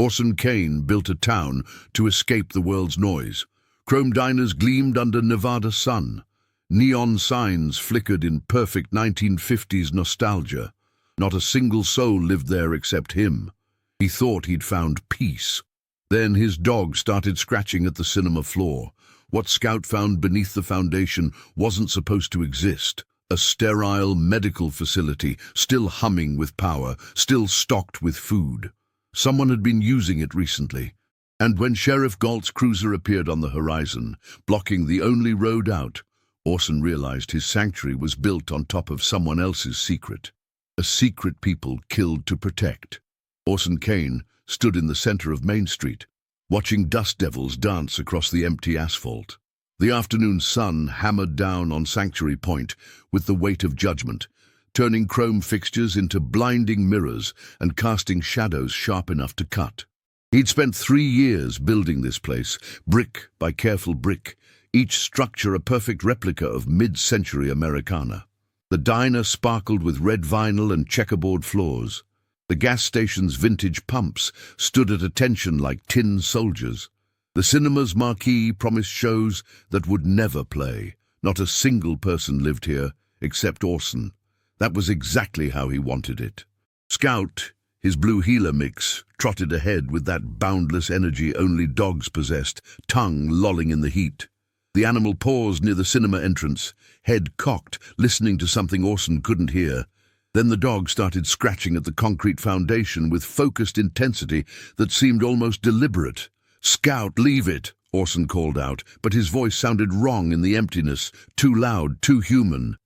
Orson Kane built a town to escape the world's noise. Chrome diners gleamed under Nevada sun. Neon signs flickered in perfect 1950s nostalgia. Not a single soul lived there except him. He thought he'd found peace. Then his dog started scratching at the cinema floor. What Scout found beneath the foundation wasn't supposed to exist. A sterile medical facility, still humming with power, still stocked with food. Someone had been using it recently. And when Sheriff Galt's cruiser appeared on the horizon, blocking the only road out, Orson realized his sanctuary was built on top of someone else's secret. A secret people killed to protect. Orson Kane stood in the center of Main Street, watching dust devils dance across the empty asphalt. The afternoon sun hammered down on Sanctuary Point with the weight of judgment, turning chrome fixtures into blinding mirrors and casting shadows sharp enough to cut. He'd spent 3 years building this place, brick by careful brick, each structure a perfect replica of mid-century Americana. The diner sparkled with red vinyl and checkerboard floors. The gas station's vintage pumps stood at attention like tin soldiers. The cinema's marquee promised shows that would never play. Not a single person lived here, except Orson. That was exactly how he wanted it. Scout, his blue heeler mix, trotted ahead with that boundless energy only dogs possessed, tongue lolling in the heat. The animal paused near the cinema entrance, head cocked, listening to something Orson couldn't hear. Then the dog started scratching at the concrete foundation with focused intensity that seemed almost deliberate. "Scout, leave it," Orson called out, but his voice sounded wrong in the emptiness, too loud, too human.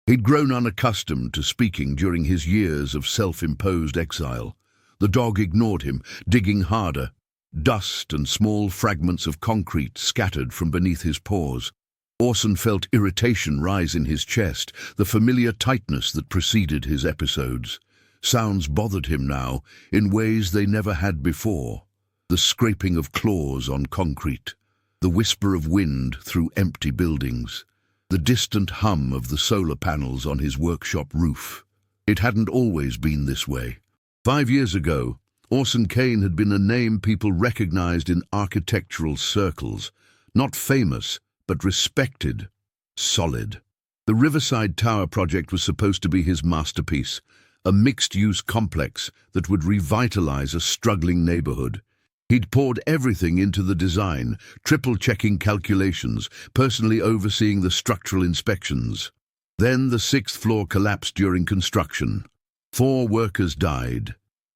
He'd grown unaccustomed to speaking during his years of self-imposed exile. The dog ignored him, digging harder. Dust and small fragments of concrete scattered from beneath his paws. Orson felt irritation rise in his chest, the familiar tightness that preceded his episodes. Sounds bothered him now, in ways they never had before. The scraping of claws on concrete, the whisper of wind through empty buildings, the distant hum of the solar panels on his workshop roof. It hadn't always been this way. 5 years ago, Orson Kane had been a name people recognized in architectural circles, not famous, but respected, solid. The Riverside Tower project was supposed to be his masterpiece, a mixed-use complex that would revitalize a struggling neighborhood. He'd poured everything into the design, triple-checking calculations, personally overseeing the structural inspections. Then the 6th floor collapsed during construction. 4 workers died.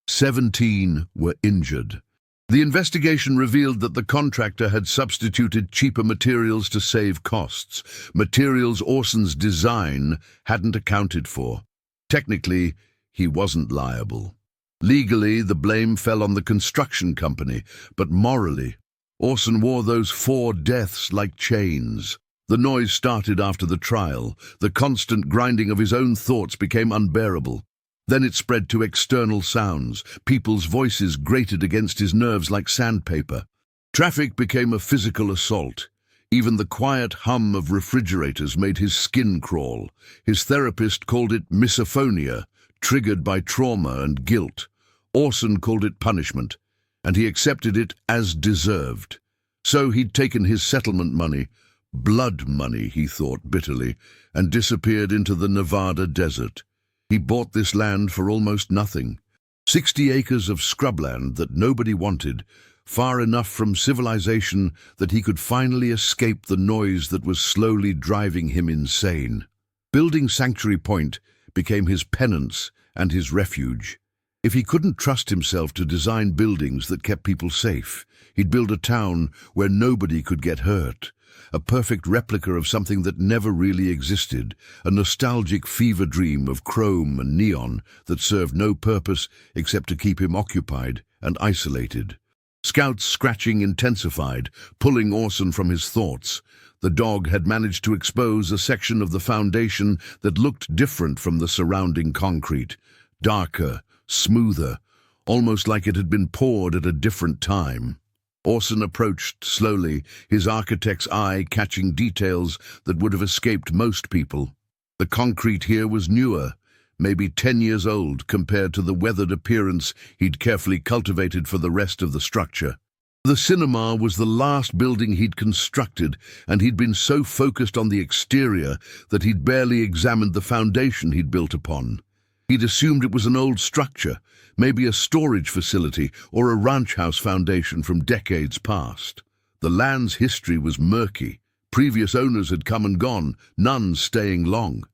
17 were injured. The investigation revealed that the contractor had substituted cheaper materials to save costs, materials Orson's design hadn't accounted for. Technically, he wasn't liable. Legally, the blame fell on the construction company, but morally, Orson wore those 4 deaths like chains. The noise started after the trial. The constant grinding of his own thoughts became unbearable. Then it spread to external sounds. People's voices grated against his nerves like sandpaper. Traffic became a physical assault. Even the quiet hum of refrigerators made his skin crawl. His therapist called it misophonia, triggered by trauma and guilt. Orson called it punishment, and he accepted it as deserved. So he'd taken his settlement money, blood money, he thought bitterly, and disappeared into the Nevada desert. He bought this land for almost nothing. 60 acres of scrubland that nobody wanted, far enough from civilization that he could finally escape the noise that was slowly driving him insane. Building Sanctuary Point became his penance and his refuge. If he couldn't trust himself to design buildings that kept people safe, he'd build a town where nobody could get hurt. A perfect replica of something that never really existed, a nostalgic fever dream of chrome and neon that served no purpose except to keep him occupied and isolated. Scout's scratching intensified, pulling Orson from his thoughts. The dog had managed to expose a section of the foundation that looked different from the surrounding concrete, darker, smoother, almost like it had been poured at a different time. Orson approached slowly, his architect's eye catching details that would have escaped most people. The concrete here was newer, maybe 10 years old compared to the weathered appearance he'd carefully cultivated for the rest of the structure. The cinema was the last building he'd constructed, and he'd been so focused on the exterior that he'd barely examined the foundation he'd built upon. He'd assumed it was an old structure, maybe a storage facility or a ranch house foundation from decades past. The land's history was murky. Previous owners had come and gone, none staying long.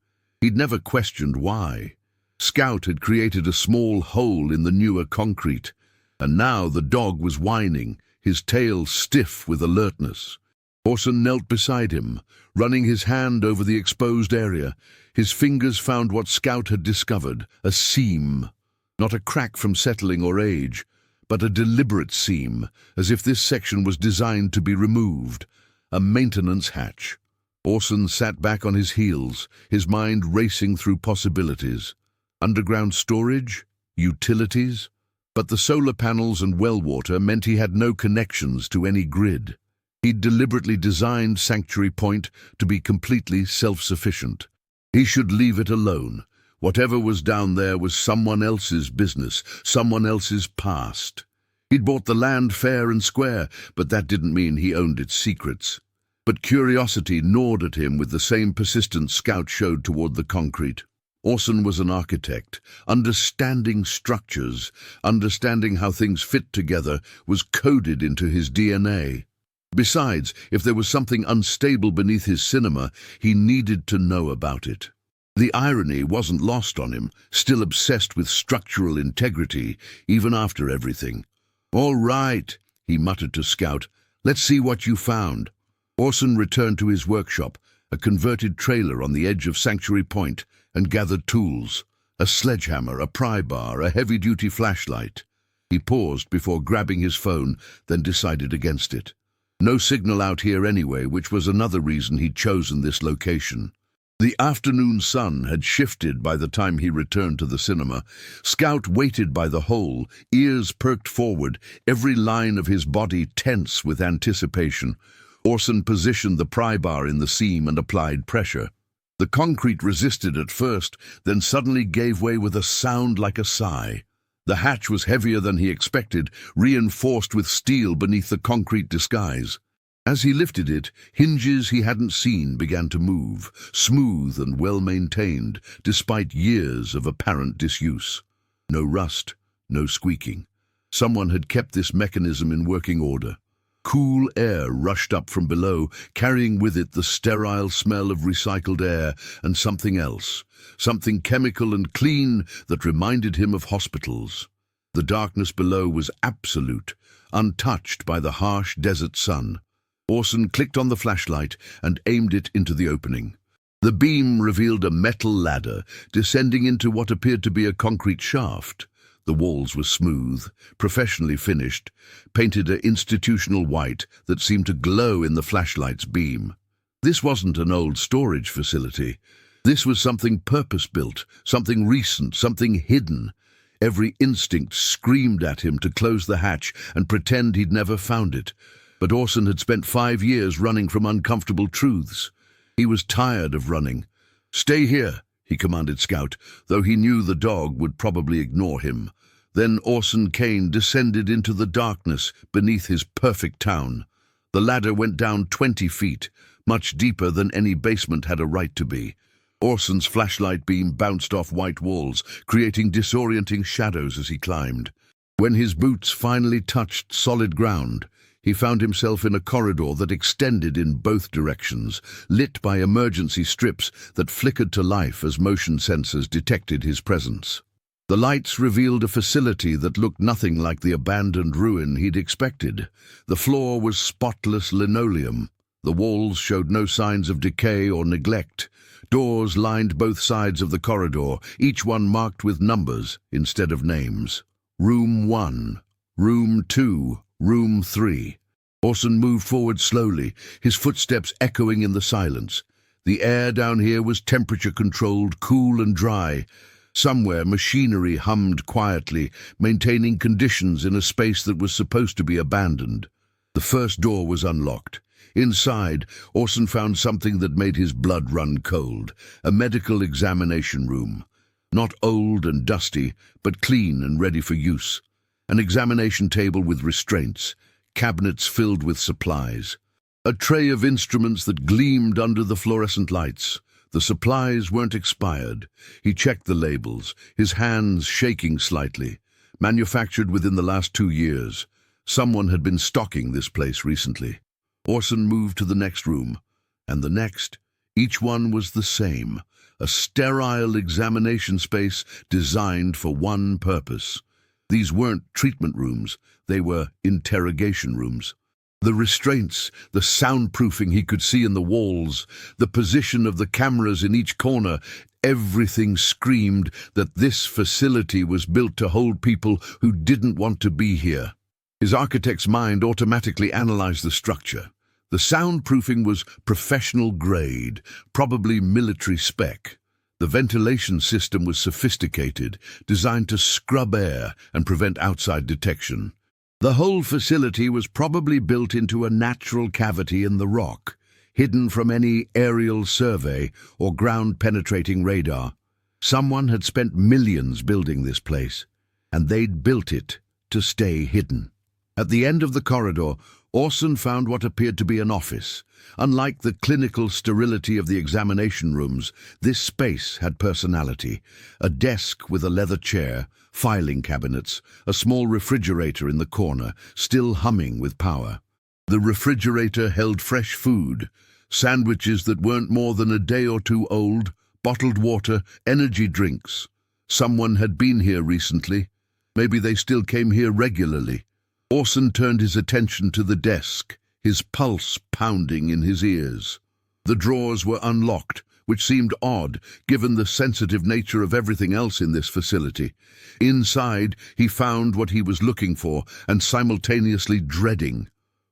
He'd never questioned why. Scout had created a small hole in the newer concrete, and now the dog was whining, his tail stiff with alertness. Orson knelt beside him, running his hand over the exposed area. His fingers found what Scout had discovered, a seam. Not a crack from settling or age, but a deliberate seam, as if this section was designed to be removed. A maintenance hatch. Orson sat back on his heels, his mind racing through possibilities. Underground storage? Utilities? But the solar panels and well water meant he had no connections to any grid. He'd deliberately designed Sanctuary Point to be completely self-sufficient. He should leave it alone. Whatever was down there was someone else's business, someone else's past. He'd bought the land fair and square, but that didn't mean he owned its secrets. But curiosity gnawed at him with the same persistence Scout showed toward the concrete. Orson was an architect. Understanding structures, understanding how things fit together, was coded into his DNA. Besides, if there was something unstable beneath his cinema, he needed to know about it. The irony wasn't lost on him, still obsessed with structural integrity, even after everything. "All right," he muttered to Scout. "Let's see what you found." Orson returned to his workshop, a converted trailer on the edge of Sanctuary Point, and gathered tools. A sledgehammer, a pry bar, a heavy-duty flashlight. He paused before grabbing his phone, then decided against it. No signal out here anyway, which was another reason he'd chosen this location. The afternoon sun had shifted by the time he returned to the cinema. Scout waited by the hole, ears perked forward, every line of his body tense with anticipation. Orson positioned the pry bar in the seam and applied pressure. The concrete resisted at first, then suddenly gave way with a sound like a sigh. The hatch was heavier than he expected, reinforced with steel beneath the concrete disguise. As he lifted it, hinges he hadn't seen began to move, smooth and well-maintained, despite years of apparent disuse. No rust, no squeaking. Someone had kept this mechanism in working order. Cool air rushed up from below, carrying with it the sterile smell of recycled air and something else, something chemical and clean that reminded him of hospitals. The darkness below was absolute, untouched by the harsh desert sun. Orson clicked on the flashlight and aimed it into the opening. The beam revealed a metal ladder descending into what appeared to be a concrete shaft. The walls were smooth, professionally finished, painted an institutional white that seemed to glow in the flashlight's beam. This wasn't an old storage facility. This was something purpose-built, something recent, something hidden. Every instinct screamed at him to close the hatch and pretend he'd never found it. But Orson had spent 5 years running from uncomfortable truths. He was tired of running. "Stay here," he commanded Scout, though he knew the dog would probably ignore him. Then Orson Kane descended into the darkness beneath his perfect town. The ladder went down 20 feet, much deeper than any basement had a right to be. Orson's flashlight beam bounced off white walls, creating disorienting shadows as he climbed. When his boots finally touched solid ground, he found himself in a corridor that extended in both directions, lit by emergency strips that flickered to life as motion sensors detected his presence. The lights revealed a facility that looked nothing like the abandoned ruin he'd expected. The floor was spotless linoleum. The walls showed no signs of decay or neglect. Doors lined both sides of the corridor, each one marked with numbers instead of names. Room 1, Room 2, Room 3. Orson moved forward slowly, his footsteps echoing in the silence. The air down here was temperature-controlled, cool and dry. Somewhere machinery hummed quietly, maintaining conditions in a space that was supposed to be abandoned. The first door was unlocked. Inside, Orson found something that made his blood run cold, a medical examination room. Not old and dusty, but clean and ready for use. An examination table with restraints, cabinets filled with supplies. A tray of instruments that gleamed under the fluorescent lights. The supplies weren't expired. He checked the labels, his hands shaking slightly. Manufactured within the last 2 years. Someone had been stocking this place recently. Orson moved to the next room, and the next. Each one was the same. A sterile examination space designed for one purpose. These weren't treatment rooms, they were interrogation rooms. The restraints, the soundproofing he could see in the walls, the position of the cameras in each corner, everything screamed that this facility was built to hold people who didn't want to be here. His architect's mind automatically analyzed the structure. The soundproofing was professional grade, probably military spec. The ventilation system was sophisticated, designed to scrub air and prevent outside detection. The whole facility was probably built into a natural cavity in the rock, hidden from any aerial survey or ground-penetrating radar. Someone had spent millions building this place, and they'd built it to stay hidden. At the end of the corridor, Orson found what appeared to be an office. Unlike the clinical sterility of the examination rooms, this space had personality. A desk with a leather chair, filing cabinets, a small refrigerator in the corner, still humming with power. The refrigerator held fresh food, sandwiches that weren't more than a day or two old, bottled water, energy drinks. Someone had been here recently. Maybe they still came here regularly. Orson turned his attention to the desk, his pulse pounding in his ears. The drawers were unlocked, which seemed odd, given the sensitive nature of everything else in this facility. Inside, he found what he was looking for and simultaneously dreading: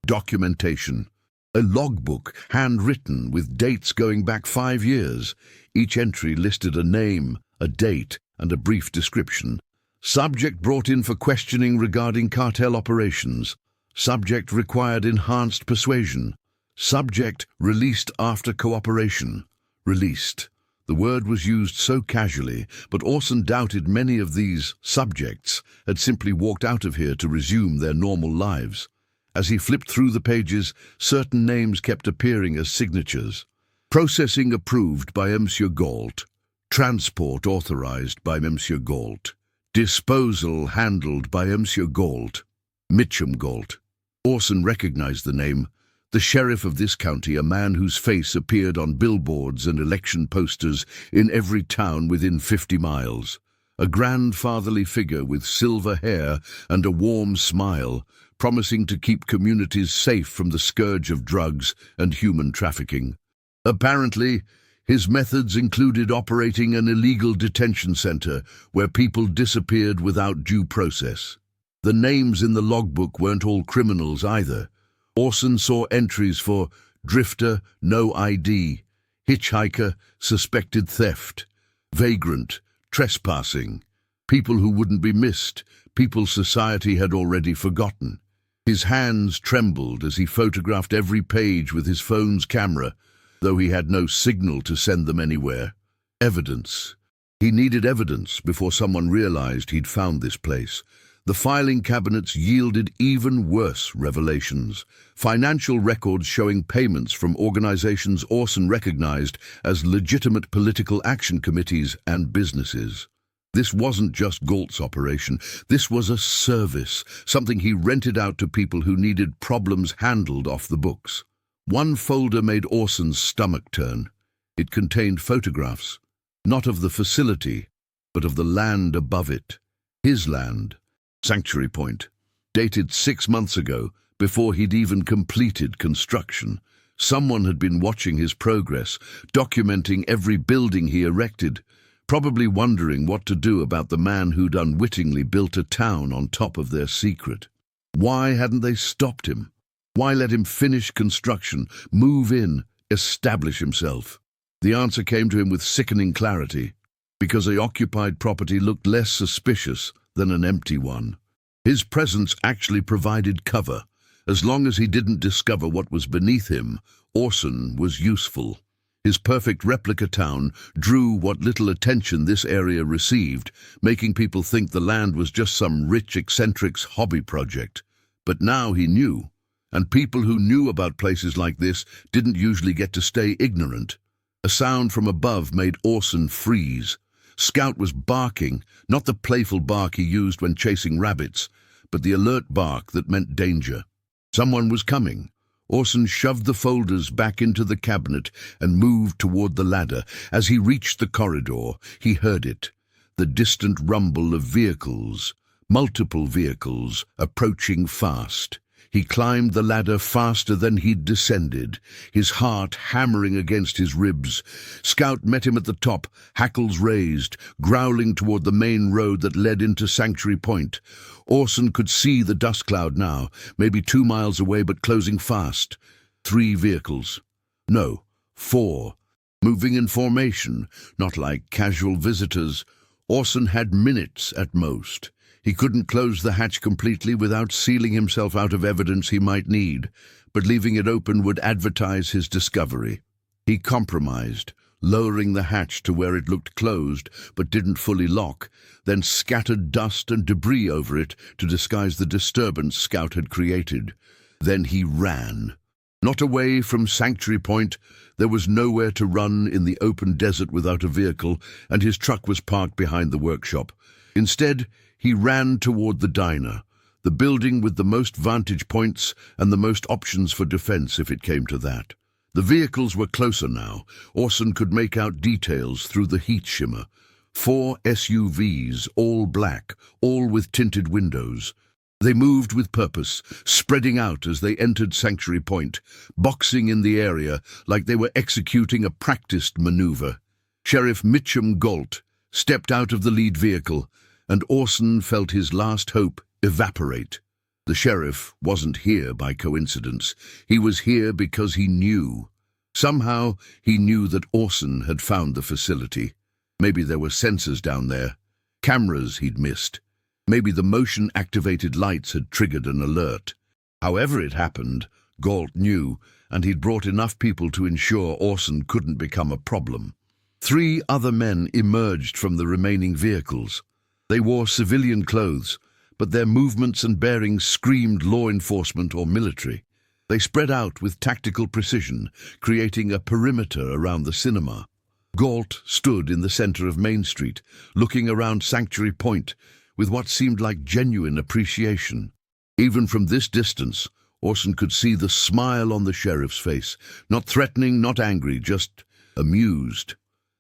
documentation. A logbook, handwritten, with dates going back 5 years. Each entry listed a name, a date, and a brief description. Subject brought in for questioning regarding cartel operations. Subject required enhanced persuasion. Subject released after cooperation. Released. The word was used so casually, but Orson doubted many of these subjects had simply walked out of here to resume their normal lives. As he flipped through the pages, certain names kept appearing as signatures. Processing approved by Monsieur Gault. Transport authorized by Monsieur Gault. Disposal handled by Monsieur Gault. Mitchum Gault. Orson recognized the name. The sheriff of this county, a man whose face appeared on billboards and election posters in every town within 50 miles. A grandfatherly figure with silver hair and a warm smile, promising to keep communities safe from the scourge of drugs and human trafficking. Apparently, his methods included operating an illegal detention center where people disappeared without due process. The names in the logbook weren't all criminals either. Orson saw entries for drifter, no ID, hitchhiker, suspected theft, vagrant, trespassing, people who wouldn't be missed, people society had already forgotten. His hands trembled as he photographed every page with his phone's camera, though he had no signal to send them anywhere. Evidence. He needed evidence before someone realized he'd found this place. The filing cabinets yielded even worse revelations. Financial records showing payments from organizations Orson recognized as legitimate political action committees and businesses. This wasn't just Gault's operation. This was a service, something he rented out to people who needed problems handled off the books. One folder made Orson's stomach turn. It contained photographs, not of the facility, but of the land above it. His land, Sanctuary Point, dated 6 months ago, before he'd even completed construction. Someone had been watching his progress, documenting every building he erected, probably wondering what to do about the man who'd unwittingly built a town on top of their secret. Why hadn't they stopped him? Why let him finish construction, move in, establish himself? The answer came to him with sickening clarity. Because the occupied property looked less suspicious than an empty one. His presence actually provided cover. As long as he didn't discover what was beneath him, Orson was useful. His perfect replica town drew what little attention this area received, making people think the land was just some rich eccentric's hobby project. But now he knew, and people who knew about places like this didn't usually get to stay ignorant. A sound from above made Orson freeze. Scout was barking, not the playful bark he used when chasing rabbits, but the alert bark that meant danger. Someone was coming. Orson shoved the folders back into the cabinet and moved toward the ladder. As he reached the corridor, he heard it, the distant rumble of vehicles, multiple vehicles, approaching fast. He climbed the ladder faster than he'd descended, his heart hammering against his ribs. Scout met him at the top, hackles raised, growling toward the main road that led into Sanctuary Point. Orson could see the dust cloud now, maybe 2 miles away but closing fast. 3 vehicles. No, 4. Moving in formation, not like casual visitors. Orson had minutes at most. He couldn't close the hatch completely without sealing himself out of evidence he might need, but leaving it open would advertise his discovery. He compromised, lowering the hatch to where it looked closed but didn't fully lock, then scattered dust and debris over it to disguise the disturbance Scout had created. Then he ran. Not away from Sanctuary Point. There was nowhere to run in the open desert without a vehicle, and his truck was parked behind the workshop. Instead, he ran toward the diner, the building with the most vantage points and the most options for defense if it came to that. The vehicles were closer now. Orson could make out details through the heat shimmer. 4 SUVs, all black, all with tinted windows. They moved with purpose, spreading out as they entered Sanctuary Point, boxing in the area like they were executing a practiced maneuver. Sheriff Mitchum Galt stepped out of the lead vehicle, and Orson felt his last hope evaporate. The sheriff wasn't here by coincidence. He was here because he knew. Somehow he knew that Orson had found the facility. Maybe there were sensors down there, cameras he'd missed. Maybe the motion-activated lights had triggered an alert. However it happened, Galt knew, and he'd brought enough people to ensure Orson couldn't become a problem. 3 other men emerged from the remaining vehicles. They wore civilian clothes, but their movements and bearings screamed law enforcement or military. They spread out with tactical precision, creating a perimeter around the cinema. Galt stood in the center of Main Street, looking around Sanctuary Point with what seemed like genuine appreciation. Even from this distance, Orson could see the smile on the sheriff's face, not threatening, not angry, just amused.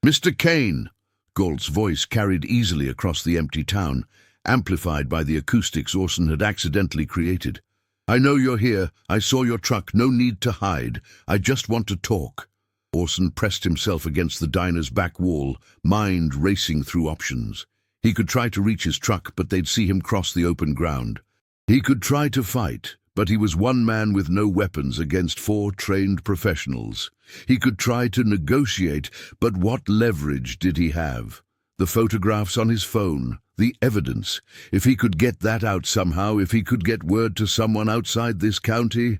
"Mr. Kane!" Galt's voice carried easily across the empty town, amplified by the acoustics Orson had accidentally created. "I know you're here. I saw your truck. No need to hide. I just want to talk." Orson pressed himself against the diner's back wall, mind racing through options. He could try to reach his truck, but they'd see him cross the open ground. He could try to fight, but he was one man with no weapons against 4 trained professionals. He could try to negotiate, but what leverage did he have? The photographs on his phone, the evidence. If he could get that out somehow, if he could get word to someone outside this county.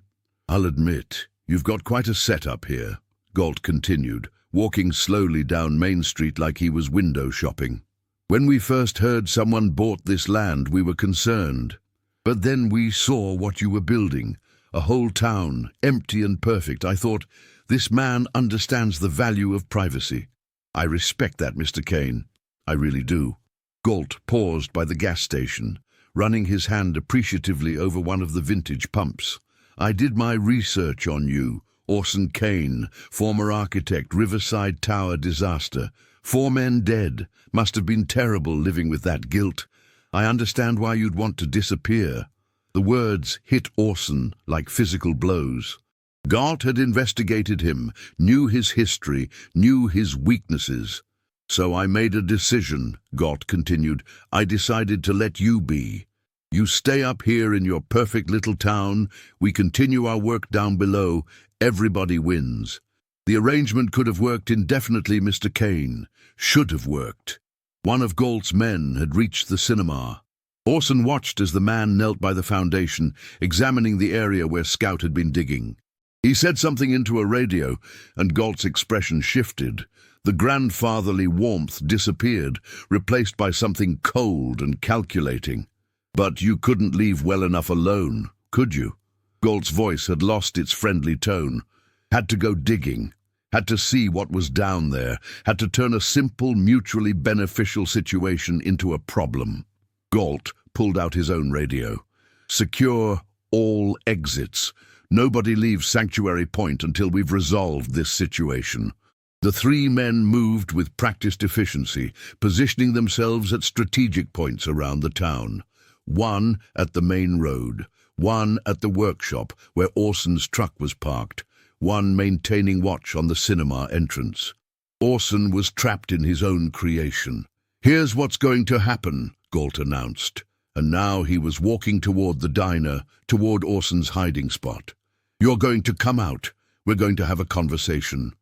"I'll admit, you've got quite a setup here," Galt continued, walking slowly down Main Street like he was window shopping. "When we first heard someone bought this land, we were concerned. But then we saw what you were building, a whole town, empty and perfect. I thought, this man understands the value of privacy. I respect that, Mr. Kane. I really do." Galt paused by the gas station, running his hand appreciatively over one of the vintage pumps. "I did my research on you. Orson Kane, former architect, Riverside Tower disaster. 4 men dead. Must have been terrible living with that guilt. I understand why you'd want to disappear." The words hit Orson like physical blows. Galt had investigated him, knew his history, knew his weaknesses. "So I made a decision," Galt continued. "I decided to let you be. You stay up here in your perfect little town. We continue our work down below. Everybody wins. The arrangement could have worked indefinitely, Mr. Kane. Should have worked." One of Galt's men had reached the cinema. Orson watched as the man knelt by the foundation, examining the area where Scout had been digging. He said something into a radio, and Galt's expression shifted. The grandfatherly warmth disappeared, replaced by something cold and calculating. "But you couldn't leave well enough alone, could you?" Galt's voice had lost its friendly tone. "Had to go digging, had to see what was down there, had to turn a simple, mutually beneficial situation into a problem." Galt pulled out his own radio. "Secure all exits. Nobody leaves Sanctuary Point until we've resolved this situation." The three men moved with practiced efficiency, positioning themselves at strategic points around the town. One at the main road, one at the workshop where Orson's truck was parked, one maintaining watch on the cinema entrance. Orson was trapped in his own creation. "Here's what's going to happen," Galt announced, and now he was walking toward the diner, toward Orson's hiding spot. "You're going to come out. We're going to have a conversation.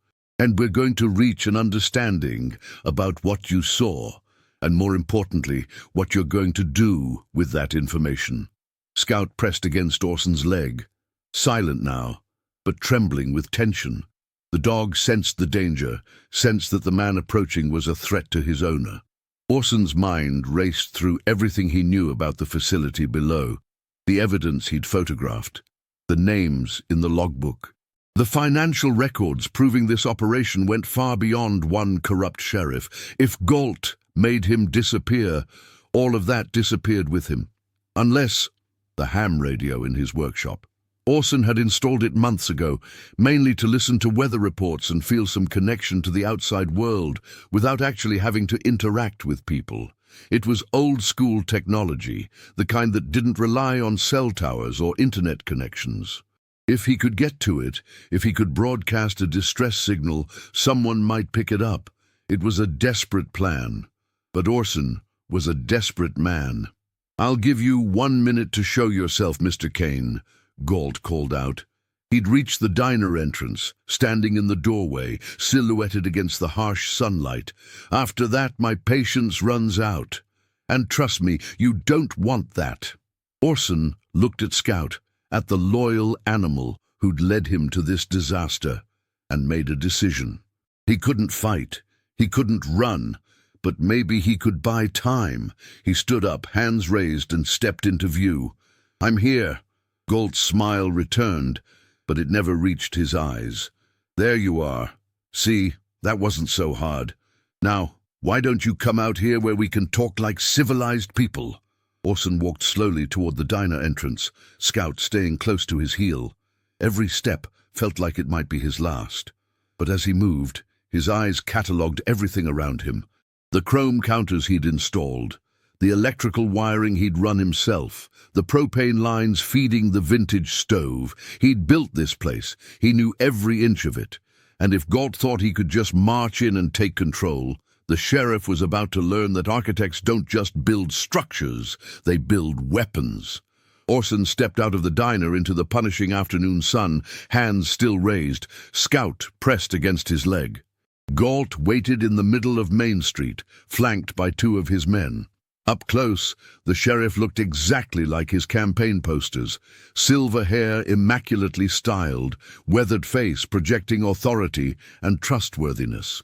And we're going to reach an understanding about what you saw, and more importantly, what you're going to do with that information." Scout pressed against Orson's leg, silent now, but trembling with tension. The dog sensed the danger, sensed that the man approaching was a threat to his owner. Orson's mind raced through everything he knew about the facility below, the evidence he'd photographed, the names in the logbook. The financial records proving this operation went far beyond one corrupt sheriff. If Galt made him disappear, all of that disappeared with him. Unless the ham radio in his workshop. Orson had installed it months ago, mainly to listen to weather reports and feel some connection to the outside world without actually having to interact with people. It was old-school technology, the kind that didn't rely on cell towers or internet connections. If he could get to it, if he could broadcast a distress signal, someone might pick it up. It was a desperate plan. But Orson was a desperate man. "I'll give you 1 minute to show yourself, Mr. Kane," Galt called out. He'd reached the diner entrance, standing in the doorway, silhouetted against the harsh sunlight. "After that, my patience runs out. And trust me, you don't want that." Orson looked at Scout, at the loyal animal who'd led him to this disaster, and made a decision. He couldn't fight, he couldn't run, but maybe he could buy time. He stood up, hands raised, and stepped into view. "I'm here." Galt's smile returned, but it never reached his eyes. "There you are. See, that wasn't so hard. Now, why don't you come out here where we can talk like civilized people?" Orson walked slowly toward the diner entrance, Scout staying close to his heel. Every step felt like it might be his last. But as he moved, his eyes catalogued everything around him. The chrome counters he'd installed, the electrical wiring he'd run himself, the propane lines feeding the vintage stove. He'd built this place. He knew every inch of it. And if Galt thought he could just march in and take control, the sheriff was about to learn that architects don't just build structures, they build weapons. Orson stepped out of the diner into the punishing afternoon sun, hands still raised, Scout pressed against his leg. Galt waited in the middle of Main Street, flanked by 2 of his men. Up close, the sheriff looked exactly like his campaign posters, silver hair immaculately styled, weathered face projecting authority and trustworthiness.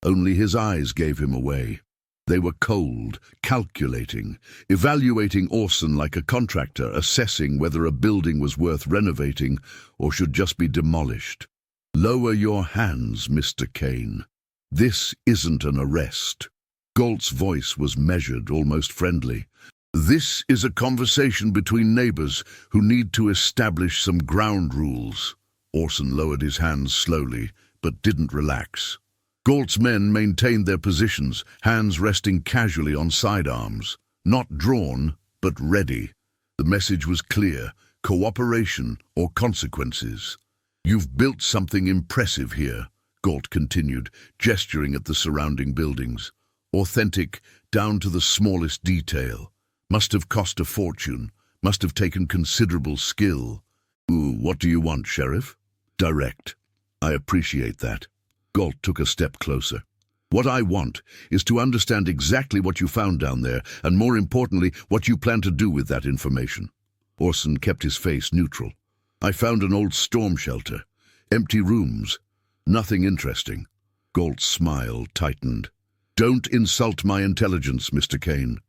Only his eyes gave him away. They were cold, calculating, evaluating Orson like a contractor assessing whether a building was worth renovating or should just be demolished. "Lower your hands, Mr. Kane. This isn't an arrest." Galt's voice was measured, almost friendly. "This is a conversation between neighbors who need to establish some ground rules." Orson lowered his hands slowly, but didn't relax. Galt's men maintained their positions, hands resting casually on sidearms. Not drawn, but ready. The message was clear: cooperation or consequences. "You've built something impressive here," Galt continued, gesturing at the surrounding buildings. "Authentic, down to the smallest detail. Must have cost a fortune, must have taken considerable skill." "What do you want, Sheriff?" "Direct. I appreciate that." Galt took a step closer. "What I want is to understand exactly what you found down there, and more importantly, what you plan to do with that information." Orson kept his face neutral. "I found an old storm shelter. Empty rooms. Nothing interesting. Galt's smile tightened. Don't insult my intelligence, Mr. Kane.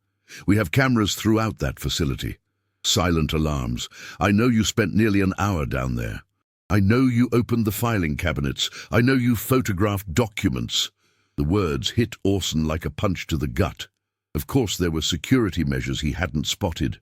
We have cameras throughout that facility. Silent alarms. I know you spent nearly an hour down there. I know you opened the filing cabinets. I know you photographed documents. The words hit Orson like a punch to the gut. Of course there were security measures he hadn't spotted.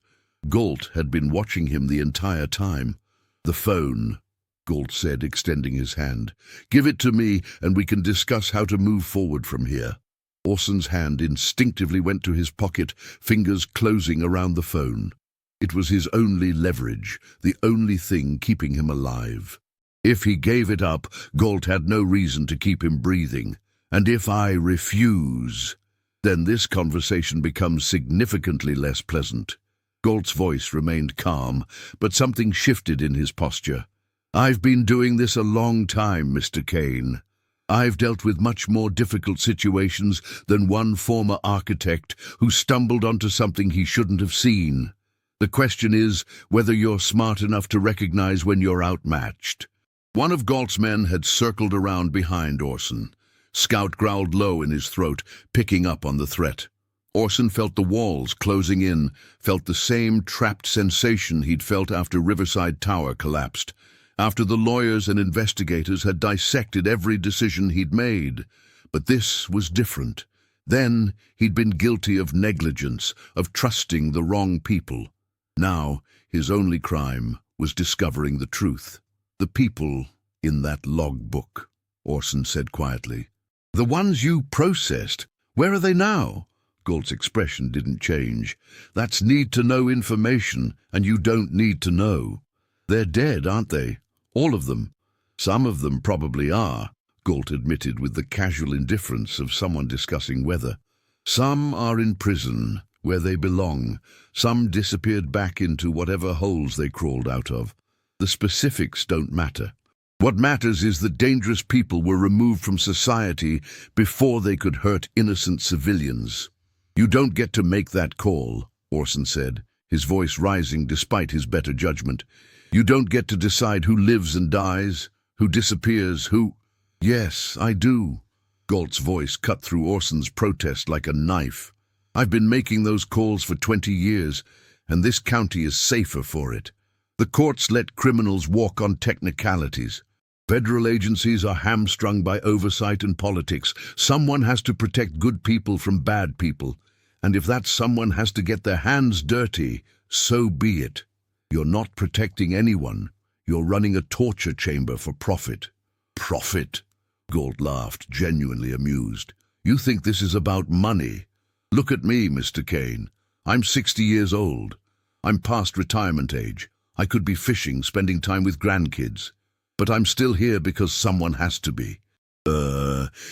Galt had been watching him the entire time. The phone, Galt said, extending his hand. Give it to me and we can discuss how to move forward from here. Orson's hand instinctively went to his pocket, fingers closing around the phone. It was his only leverage, the only thing keeping him alive. If he gave it up, Galt had no reason to keep him breathing. And if I refuse, then this conversation becomes significantly less pleasant. Galt's voice remained calm, but something shifted in his posture. I've been doing this a long time, Mr. Kane. I've dealt with much more difficult situations than one former architect who stumbled onto something he shouldn't have seen. The question is whether you're smart enough to recognize when you're outmatched. One of Galt's men had circled around behind Orson. Scout growled low in his throat, picking up on the threat. Orson felt the walls closing in, felt the same trapped sensation he'd felt after Riverside Tower collapsed, after the lawyers and investigators had dissected every decision he'd made. But this was different. Then he'd been guilty of negligence, of trusting the wrong people. Now his only crime was discovering the truth. The people in that logbook, Orson said quietly. The ones you processed, where are they now? Galt's expression didn't change. That's need-to-know information, and you don't need to know. They're dead, aren't they? All of them. Some of them probably are, Galt admitted with the casual indifference of someone discussing weather. Some are in prison, where they belong. Some disappeared back into whatever holes they crawled out of. The specifics don't matter. What matters is that dangerous people were removed from society before they could hurt innocent civilians. You don't get to make that call, Orson said, his voice rising despite his better judgment. You don't get to decide who lives and dies, who disappears, who... Yes, I do. Galt's voice cut through Orson's protest like a knife. I've been making those calls for 20 years, and this county is safer for it. The courts let criminals walk on technicalities. Federal agencies are hamstrung by oversight and politics. Someone has to protect good people from bad people. And if that someone has to get their hands dirty, so be it. You're not protecting anyone. You're running a torture chamber for profit. Profit? Galt laughed, genuinely amused. You think this is about money? Look at me, Mr. Kane. I'm 60 years old. I'm past retirement age. I could be fishing, spending time with grandkids. But I'm still here because someone has to be.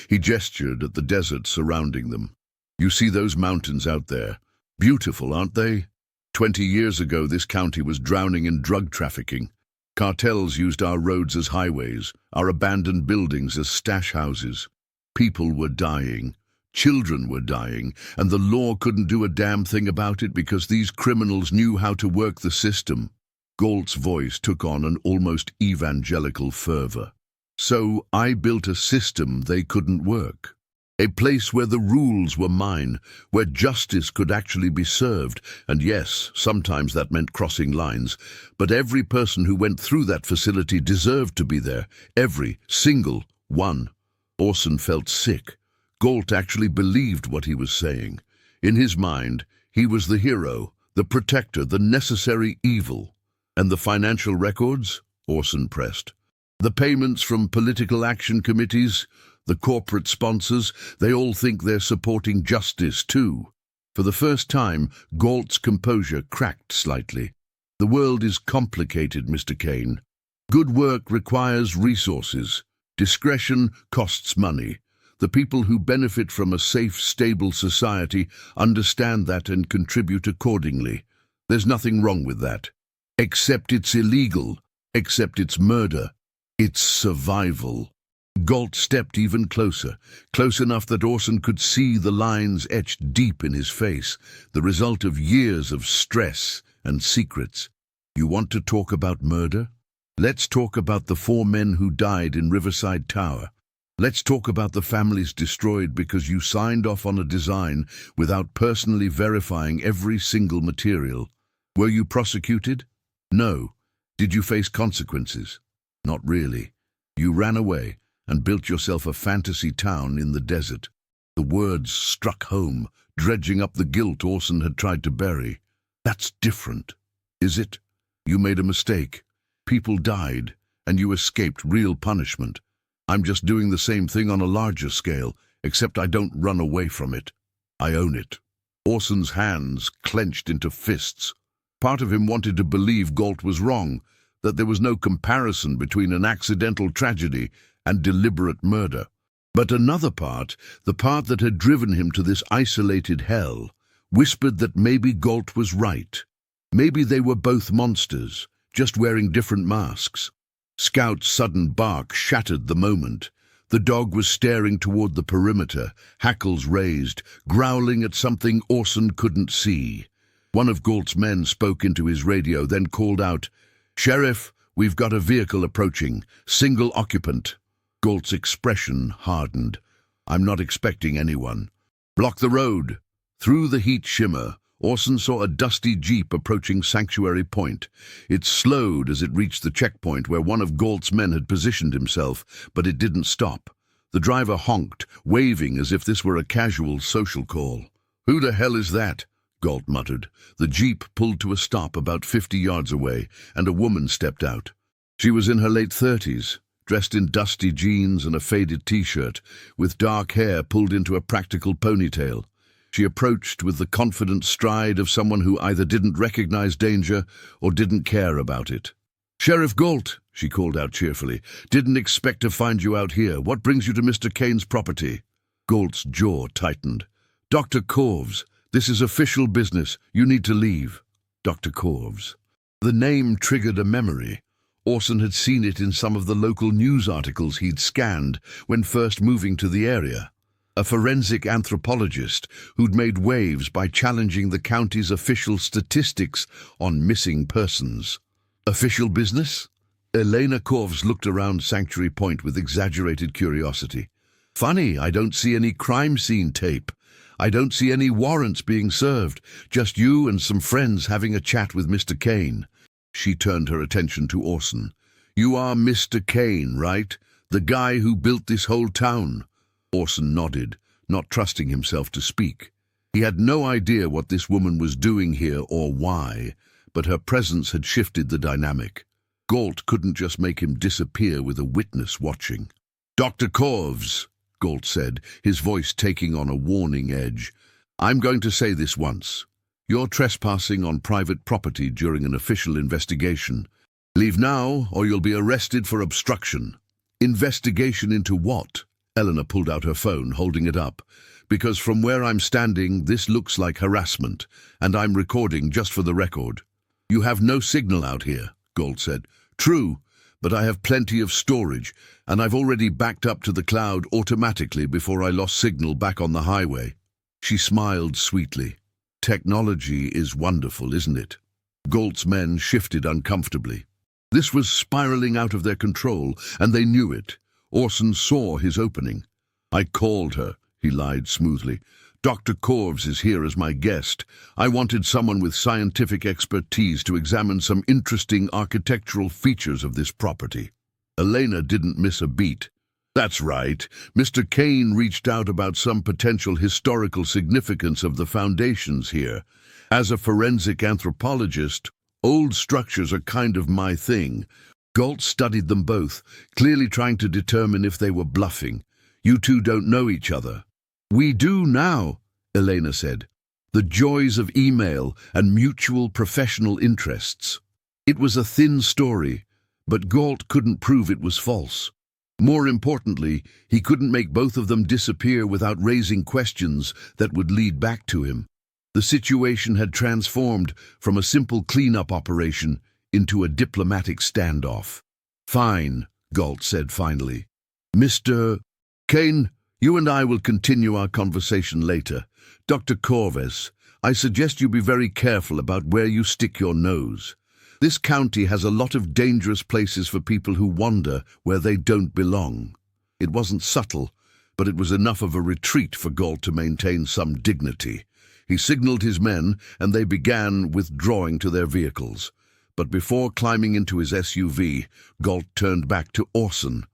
He gestured at the desert surrounding them. You see those mountains out there? Beautiful, aren't they? 20 years ago, this county was drowning in drug trafficking. Cartels used our roads as highways, our abandoned buildings as stash houses. People were dying. Children were dying, and the law couldn't do a damn thing about it because these criminals knew how to work the system. Galt's voice took on an almost evangelical fervor. So I built a system they couldn't work. A place where the rules were mine, where justice could actually be served. And yes, sometimes that meant crossing lines. But every person who went through that facility deserved to be there. Every single one. Orson felt sick. Galt actually believed what he was saying. In his mind, he was the hero, the protector, the necessary evil. And the financial records? Orson pressed. The payments from political action committees, the corporate sponsors, they all think they're supporting justice too. For the first time, Galt's composure cracked slightly. The world is complicated, Mr. Kane. Good work requires resources. Discretion costs money. The people who benefit from a safe, stable society understand that and contribute accordingly. There's nothing wrong with that. Except it's illegal. Except it's murder. It's survival. Galt stepped even closer, close enough that Orson could see the lines etched deep in his face, the result of years of stress and secrets. You want to talk about murder? Let's talk about the 4 men who died in Riverside Tower. Let's talk about the families destroyed because you signed off on a design without personally verifying every single material. Were you prosecuted? No. Did you face consequences? Not really. You ran away and built yourself a fantasy town in the desert. The words struck home, dredging up the guilt Orson had tried to bury. That's different. Is it? You made a mistake. People died, and you escaped real punishment. I'm just doing the same thing on a larger scale, except I don't run away from it. I own it. Orson's hands clenched into fists. Part of him wanted to believe Galt was wrong, that there was no comparison between an accidental tragedy and deliberate murder. But another part, the part that had driven him to this isolated hell, whispered that maybe Galt was right. Maybe they were both monsters, just wearing different masks. Scout's sudden bark shattered the moment. The dog was staring toward the perimeter, hackles raised, growling at something Orson couldn't see. One of Galt's men spoke into his radio, then called out, "Sheriff, we've got a vehicle approaching, single occupant." Galt's expression hardened. "I'm not expecting anyone." "Block the road." Through the heat shimmer, Orson saw a dusty jeep approaching Sanctuary Point. It slowed as it reached the checkpoint where one of Galt's men had positioned himself, but it didn't stop. The driver honked, waving as if this were a casual social call. "Who the hell is that?" Galt muttered. The jeep pulled to a stop about 50 yards away, and a woman stepped out. She was in her late 30s, dressed in dusty jeans and a faded t-shirt, with dark hair pulled into a practical ponytail. She approached with the confident stride of someone who either didn't recognize danger or didn't care about it. "Sheriff Galt," she called out cheerfully, "didn't expect to find you out here. What brings you to Mr. Kane's property?" Galt's jaw tightened. "Dr. Corves, this is official business. You need to leave." Dr. Corves. The name triggered a memory. Orson had seen it in some of the local news articles he'd scanned when first moving to the area. A forensic anthropologist who'd made waves by challenging the county's official statistics on missing persons. Official business? Elena Corves looked around Sanctuary Point with exaggerated curiosity. "Funny, I don't see any crime scene tape. I don't see any warrants being served, just you and some friends having a chat with Mr. Kane." She turned her attention to Orson. "You are Mr. Kane, right? The guy who built this whole town?" Orson nodded, not trusting himself to speak. He had no idea what this woman was doing here or why, but her presence had shifted the dynamic. Galt couldn't just make him disappear with a witness watching. "Dr. Corves," Galt said, his voice taking on a warning edge, "I'm going to say this once. You're trespassing on private property during an official investigation. Leave now, or you'll be arrested for obstruction." "Investigation into what?" Eleanor pulled out her phone, holding it up. "Because from where I'm standing, this looks like harassment, and I'm recording just for the record." "You have no signal out here," Galt said. "True, but I have plenty of storage, and I've already backed up to the cloud automatically before I lost signal back on the highway." She smiled sweetly. "Technology is wonderful, isn't it?" Galt's men shifted uncomfortably. This was spiraling out of their control, and they knew it. Orson saw his opening. "I called her," he lied smoothly. "Dr. Corves is here as my guest. I wanted someone with scientific expertise to examine some interesting architectural features of this property." Elena didn't miss a beat. "That's right. Mr. Kane reached out about some potential historical significance of the foundations here. As a forensic anthropologist, old structures are kind of my thing." Galt studied them both, clearly trying to determine if they were bluffing. "You two don't know each other." "We do now," Elena said. "The joys of email and mutual professional interests." It was a thin story, but Galt couldn't prove it was false. More importantly, he couldn't make both of them disappear without raising questions that would lead back to him. The situation had transformed from a simple cleanup operation into a diplomatic standoff. "Fine," Galt said finally. "Mr. Kane, you and I will continue our conversation later. Dr. Corves, I suggest you be very careful about where you stick your nose. This county has a lot of dangerous places for people who wander where they don't belong. It wasn't subtle, but it was enough of a retreat for Galt to maintain some dignity. He signaled his men, and they began withdrawing to their vehicles. But before climbing into his SUV, Galt turned back to Orson.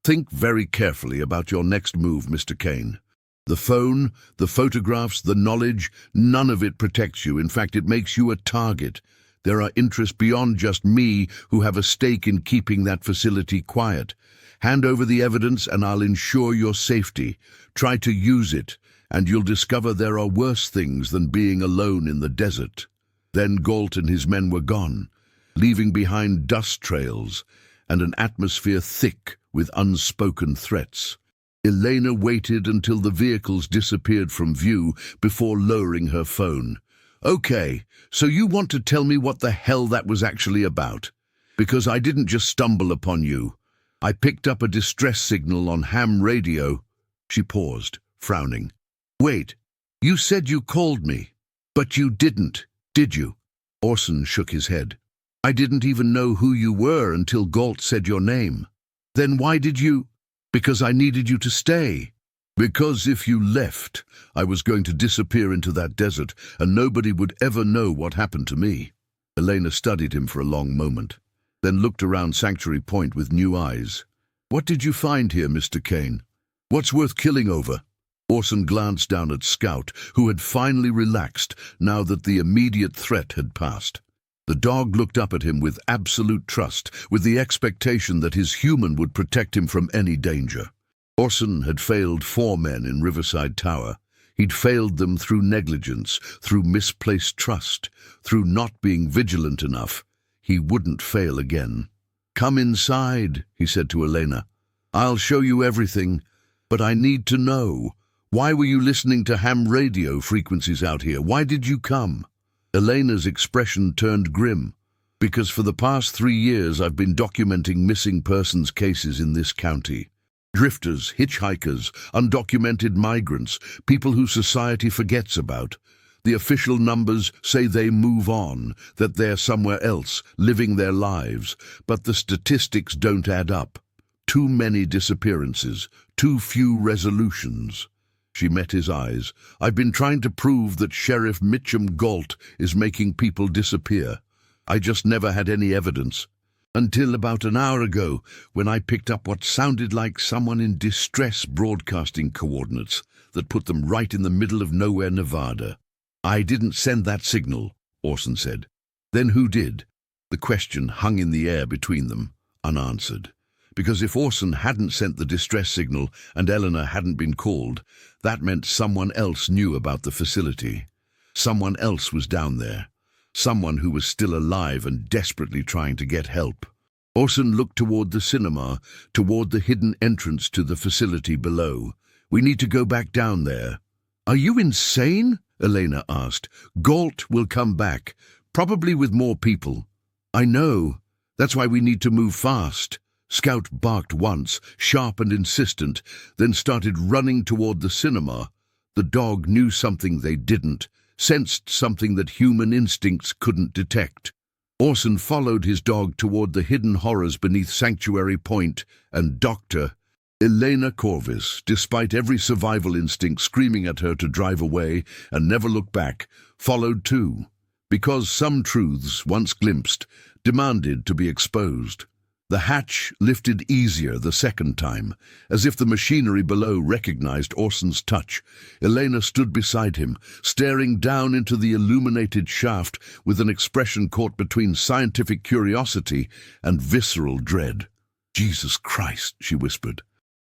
"Think very carefully about your next move, Mr. Kane. The phone, the photographs, the knowledge, none of it protects you. In fact, it makes you a target. There are interests beyond just me who have a stake in keeping that facility quiet. Hand over the evidence and I'll ensure your safety. Try to use it, and you'll discover there are worse things than being alone in the desert." Then Galt and his men were gone, leaving behind dust trails and an atmosphere thick with unspoken threats. Elena waited until the vehicles disappeared from view before lowering her phone. "Okay, so you want to tell me what the hell that was actually about? Because I didn't just stumble upon you. I picked up a distress signal on ham radio." She paused, frowning. "Wait, you said you called me, but you didn't, did you?" Orson shook his head. "I didn't even know who you were until Galt said your name." "Then why did you—" "Because I needed you to stay. Because if you left, I was going to disappear into that desert, and nobody would ever know what happened to me." Elena studied him for a long moment, then looked around Sanctuary Point with new eyes. "What did you find here, Mr. Kane? What's worth killing over?" Orson glanced down at Scout, who had finally relaxed now that the immediate threat had passed. The dog looked up at him with absolute trust, with the expectation that his human would protect him from any danger. Orson had failed 4 men in Riverside Tower. He'd failed them through negligence, through misplaced trust, through not being vigilant enough. He wouldn't fail again. "Come inside," he said to Elena. "I'll show you everything, but I need to know. Why were you listening to ham radio frequencies out here? Why did you come?" Elena's expression turned grim. "Because for the past 3 years I've been documenting missing persons cases in this county. Drifters, hitchhikers, undocumented migrants, people who society forgets about. The official numbers say they move on, that they're somewhere else, living their lives, but the statistics don't add up. Too many disappearances, too few resolutions." She met his eyes. "I've been trying to prove that Sheriff Mitchum Galt is making people disappear. I just never had any evidence. Until about an hour ago, when I picked up what sounded like someone in distress broadcasting coordinates that put them right in the middle of nowhere, Nevada." "I didn't send that signal," Orson said. "Then who did?" The question hung in the air between them, unanswered. Because if Orson hadn't sent the distress signal and Eleanor hadn't been called, that meant someone else knew about the facility. Someone else was down there. Someone who was still alive and desperately trying to get help. Orson looked toward the cinema, toward the hidden entrance to the facility below. "We need to go back down there." "Are you insane?" Elena asked. "Galt will come back, probably with more people." "I know. That's why we need to move fast." Scout barked once, sharp and insistent, then started running toward the cinema. The dog knew something they didn't, sensed something that human instincts couldn't detect. Orson followed his dog toward the hidden horrors beneath Sanctuary Point, and Dr. Elena Corvus, despite every survival instinct screaming at her to drive away and never look back, followed too, because some truths, once glimpsed, demanded to be exposed. The hatch lifted easier the second time, as if the machinery below recognized Orson's touch. Elena stood beside him, staring down into the illuminated shaft with an expression caught between scientific curiosity and visceral dread. "Jesus Christ," she whispered.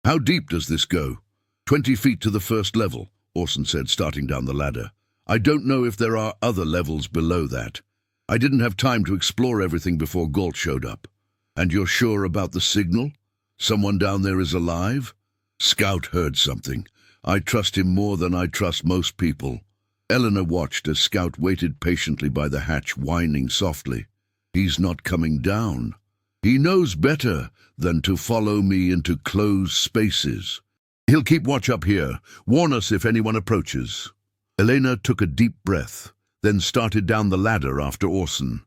"How deep does this go?" 20 feet to the first level, Orson said, starting down the ladder. "I don't know if there are other levels below that. I didn't have time to explore everything before Galt showed up." "And you're sure about the signal? Someone down there is alive?" "Scout heard something. I trust him more than I trust most people." Eleanor watched as Scout waited patiently by the hatch, whining softly. "He's not coming down. He knows better than to follow me into closed spaces. He'll keep watch up here. Warn us if anyone approaches." Elena took a deep breath, then started down the ladder after Orson.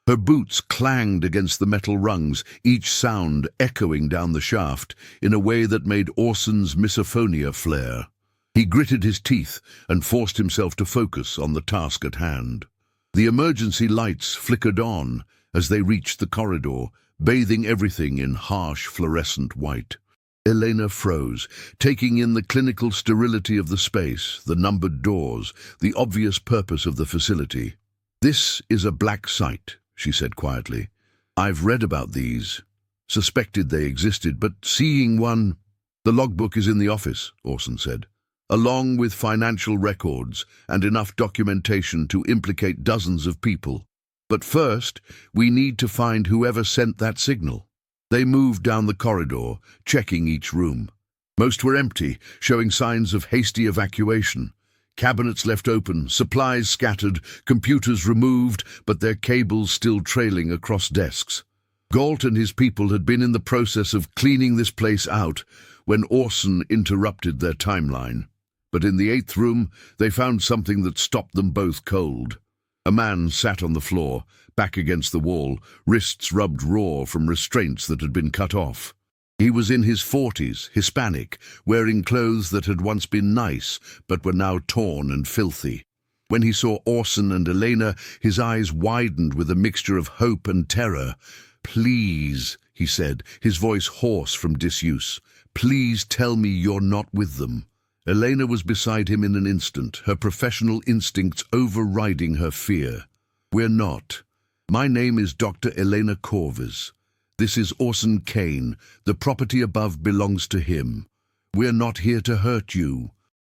Her boots clanged against the metal rungs, each sound echoing down the shaft in a way that made Orson's misophonia flare. He gritted his teeth and forced himself to focus on the task at hand. The emergency lights flickered on as they reached the corridor, bathing everything in harsh fluorescent white. Elena froze, taking in the clinical sterility of the space, the numbered doors, the obvious purpose of the facility. "This is a black site," she said quietly. "I've read about these, suspected they existed, but seeing one—" "The logbook is in the office," Orson said, "along with financial records and enough documentation to implicate dozens of people. But first, we need to find whoever sent that signal." They moved down the corridor, checking each room. Most were empty, showing signs of hasty evacuation. Cabinets left open, supplies scattered, computers removed, but their cables still trailing across desks. Galt and his people had been in the process of cleaning this place out when Orson interrupted their timeline. But in the 8th room, they found something that stopped them both cold. A man sat on the floor, back against the wall, wrists rubbed raw from restraints that had been cut off. He was in his 40s, Hispanic, wearing clothes that had once been nice, but were now torn and filthy. When he saw Orson and Elena, his eyes widened with a mixture of hope and terror. "Please," he said, his voice hoarse from disuse, "please tell me you're not with them." Elena was beside him in an instant, her professional instincts overriding her fear. "We're not. My name is Dr. Elena Corvus. This is Orson Kane. The property above belongs to him. We're not here to hurt you."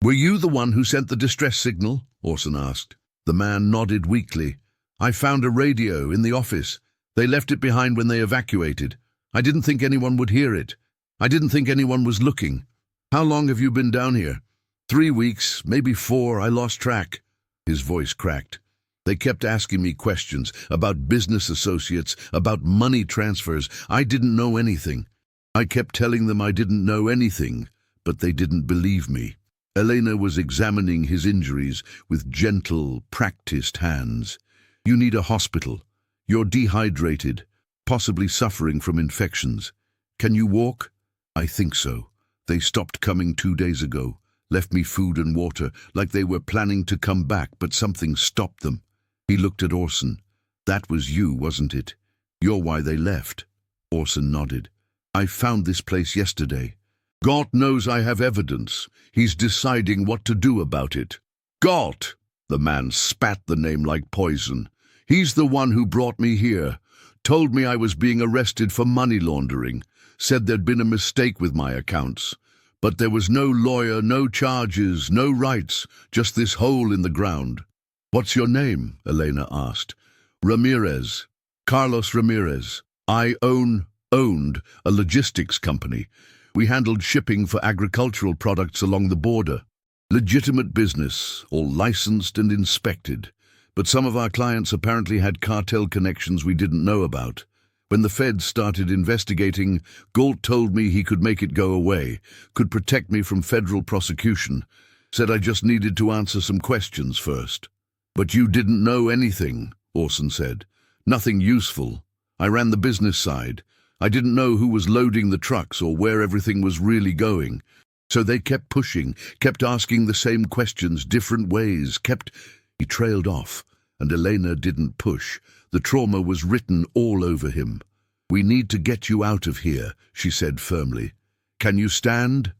"Were you the one who sent the distress signal?" Orson asked. The man nodded weakly. "I found a radio in the office. They left it behind when they evacuated. I didn't think anyone would hear it. I didn't think anyone was looking." "How long have you been down here?" 3 weeks, maybe 4, I lost track." His voice cracked. "They kept asking me questions about business associates, about money transfers. I didn't know anything. I kept telling them I didn't know anything, but they didn't believe me." Elena was examining his injuries with gentle, practiced hands. "You need a hospital. You're dehydrated, possibly suffering from infections. Can you walk?" "I think so. They stopped coming 2 days ago, left me food and water, like they were planning to come back, but something stopped them." He looked at Orson. "That was you, wasn't it? You're why they left." Orson nodded. "I found this place yesterday. Galt knows I have evidence. He's deciding what to do about it." "Galt!" The man spat the name like poison. "He's the one who brought me here. Told me I was being arrested for money laundering. Said there'd been a mistake with my accounts. But there was no lawyer, no charges, no rights, just this hole in the ground." "What's your name?" Elena asked. "Ramirez. Carlos Ramirez. I owned a logistics company. We handled shipping for agricultural products along the border. Legitimate business, all licensed and inspected. But some of our clients apparently had cartel connections we didn't know about. When the feds started investigating, Galt told me he could make it go away, could protect me from federal prosecution. Said I just needed to answer some questions first." "But you didn't know anything," Orson said. "Nothing useful. I ran the business side. I didn't know who was loading the trucks or where everything was really going. So they kept pushing, kept asking the same questions, different ways, kept—" He trailed off, and Elena didn't push. The trauma was written all over him. "We need to get you out of here," she said firmly. "Can you stand?"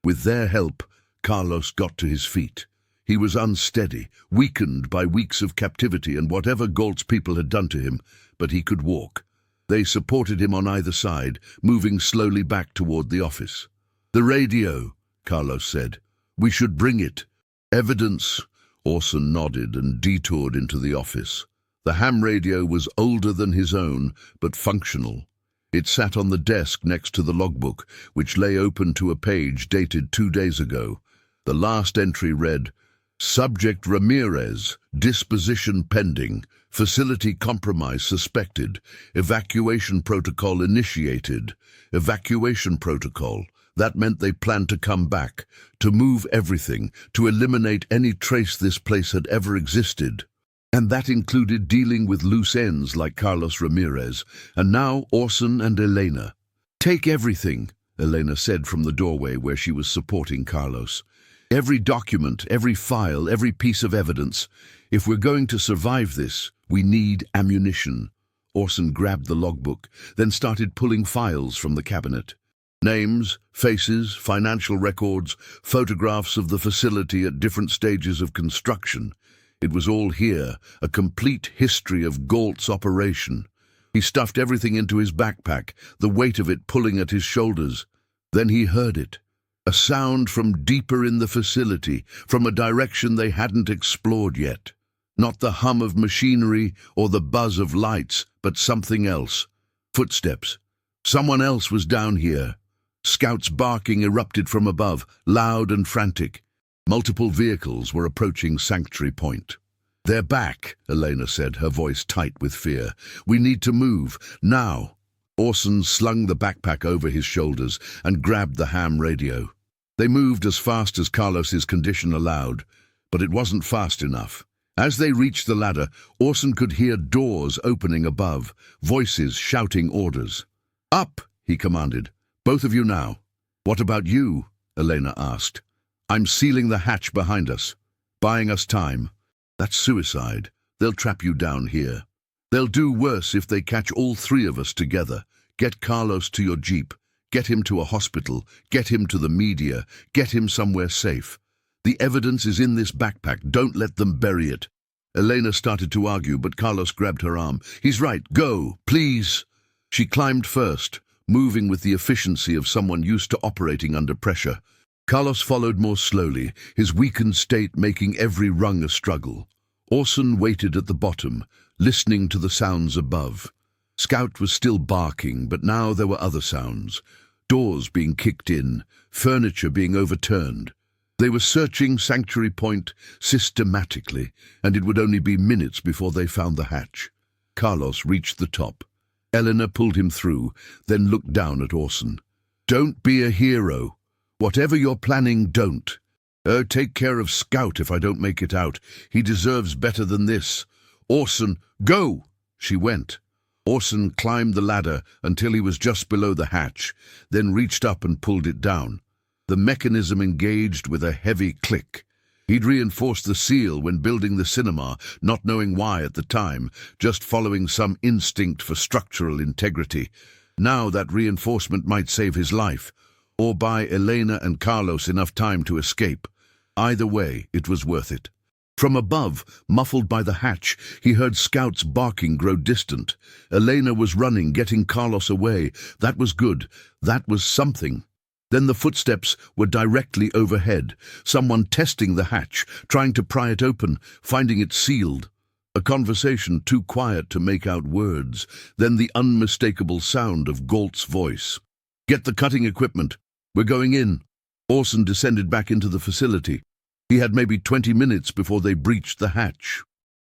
With their help, Carlos got to his feet. He was unsteady, weakened by weeks of captivity and whatever Galt's people had done to him, but he could walk. They supported him on either side, moving slowly back toward the office. "The radio," Carlos said. "We should bring it." "Evidence." Orson nodded and detoured into the office. The ham radio was older than his own, but functional. It sat on the desk next to the logbook, which lay open to a page dated 2 days ago. The last entry read, "Subject Ramirez, disposition pending, facility compromise suspected, evacuation protocol initiated." Evacuation protocol. That meant they planned to come back, to move everything, to eliminate any trace this place had ever existed. And that included dealing with loose ends like Carlos Ramirez, and now Orson and Elena. "Take everything," Elena said from the doorway where she was supporting Carlos. "Every document, every file, every piece of evidence. If we're going to survive this, we need ammunition." Orson grabbed the logbook, then started pulling files from the cabinet. Names, faces, financial records, photographs of the facility at different stages of construction. It was all here, a complete history of Galt's operation. He stuffed everything into his backpack, the weight of it pulling at his shoulders. Then he heard it. A sound from deeper in the facility, from a direction they hadn't explored yet. Not the hum of machinery or the buzz of lights, but something else. Footsteps. Someone else was down here. Scouts' barking erupted from above, loud and frantic. Multiple vehicles were approaching Sanctuary Point. "They're back," Elena said, her voice tight with fear. "We need to move, now." Orson slung the backpack over his shoulders and grabbed the ham radio. They moved as fast as Carlos's condition allowed, but it wasn't fast enough. As they reached the ladder, Orson could hear doors opening above, voices shouting orders. "Up!" he commanded. "Both of you now." "What about you?" Elena asked. "I'm sealing the hatch behind us, buying us time." "That's suicide. They'll trap you down here. They'll do worse if they catch all three of us together. Get Carlos to your jeep. Get him to a hospital. Get him to the media. Get him somewhere safe. The evidence is in this backpack. Don't let them bury it." Elena started to argue, but Carlos grabbed her arm. "He's right. Go, please." She climbed first, moving with the efficiency of someone used to operating under pressure. Carlos followed more slowly, his weakened state making every rung a struggle. Orson waited at the bottom, listening to the sounds above. Scout was still barking, but now there were other sounds. Doors being kicked in, furniture being overturned. They were searching Sanctuary Point systematically, and it would only be minutes before they found the hatch. Carlos reached the top. Elena pulled him through, then looked down at Orson. "Don't be a hero. Whatever you're planning, don't. Take care of Scout if I don't make it out. He deserves better than this. Orson, go!" She went. Orson climbed the ladder until he was just below the hatch, then reached up and pulled it down. The mechanism engaged with a heavy click. He'd reinforced the seal when building the cinema, not knowing why at the time, just following some instinct for structural integrity. Now that reinforcement might save his life, or buy Elena and Carlos enough time to escape. Either way, it was worth it. From above, muffled by the hatch, he heard Scout's barking grow distant. Elena was running, getting Carlos away. That was good. That was something. Then the footsteps were directly overhead, someone testing the hatch, trying to pry it open, finding it sealed. A conversation too quiet to make out words, then the unmistakable sound of Galt's voice. "Get the cutting equipment. We're going in." Orson descended back into the facility. He had maybe 20 minutes before they breached the hatch.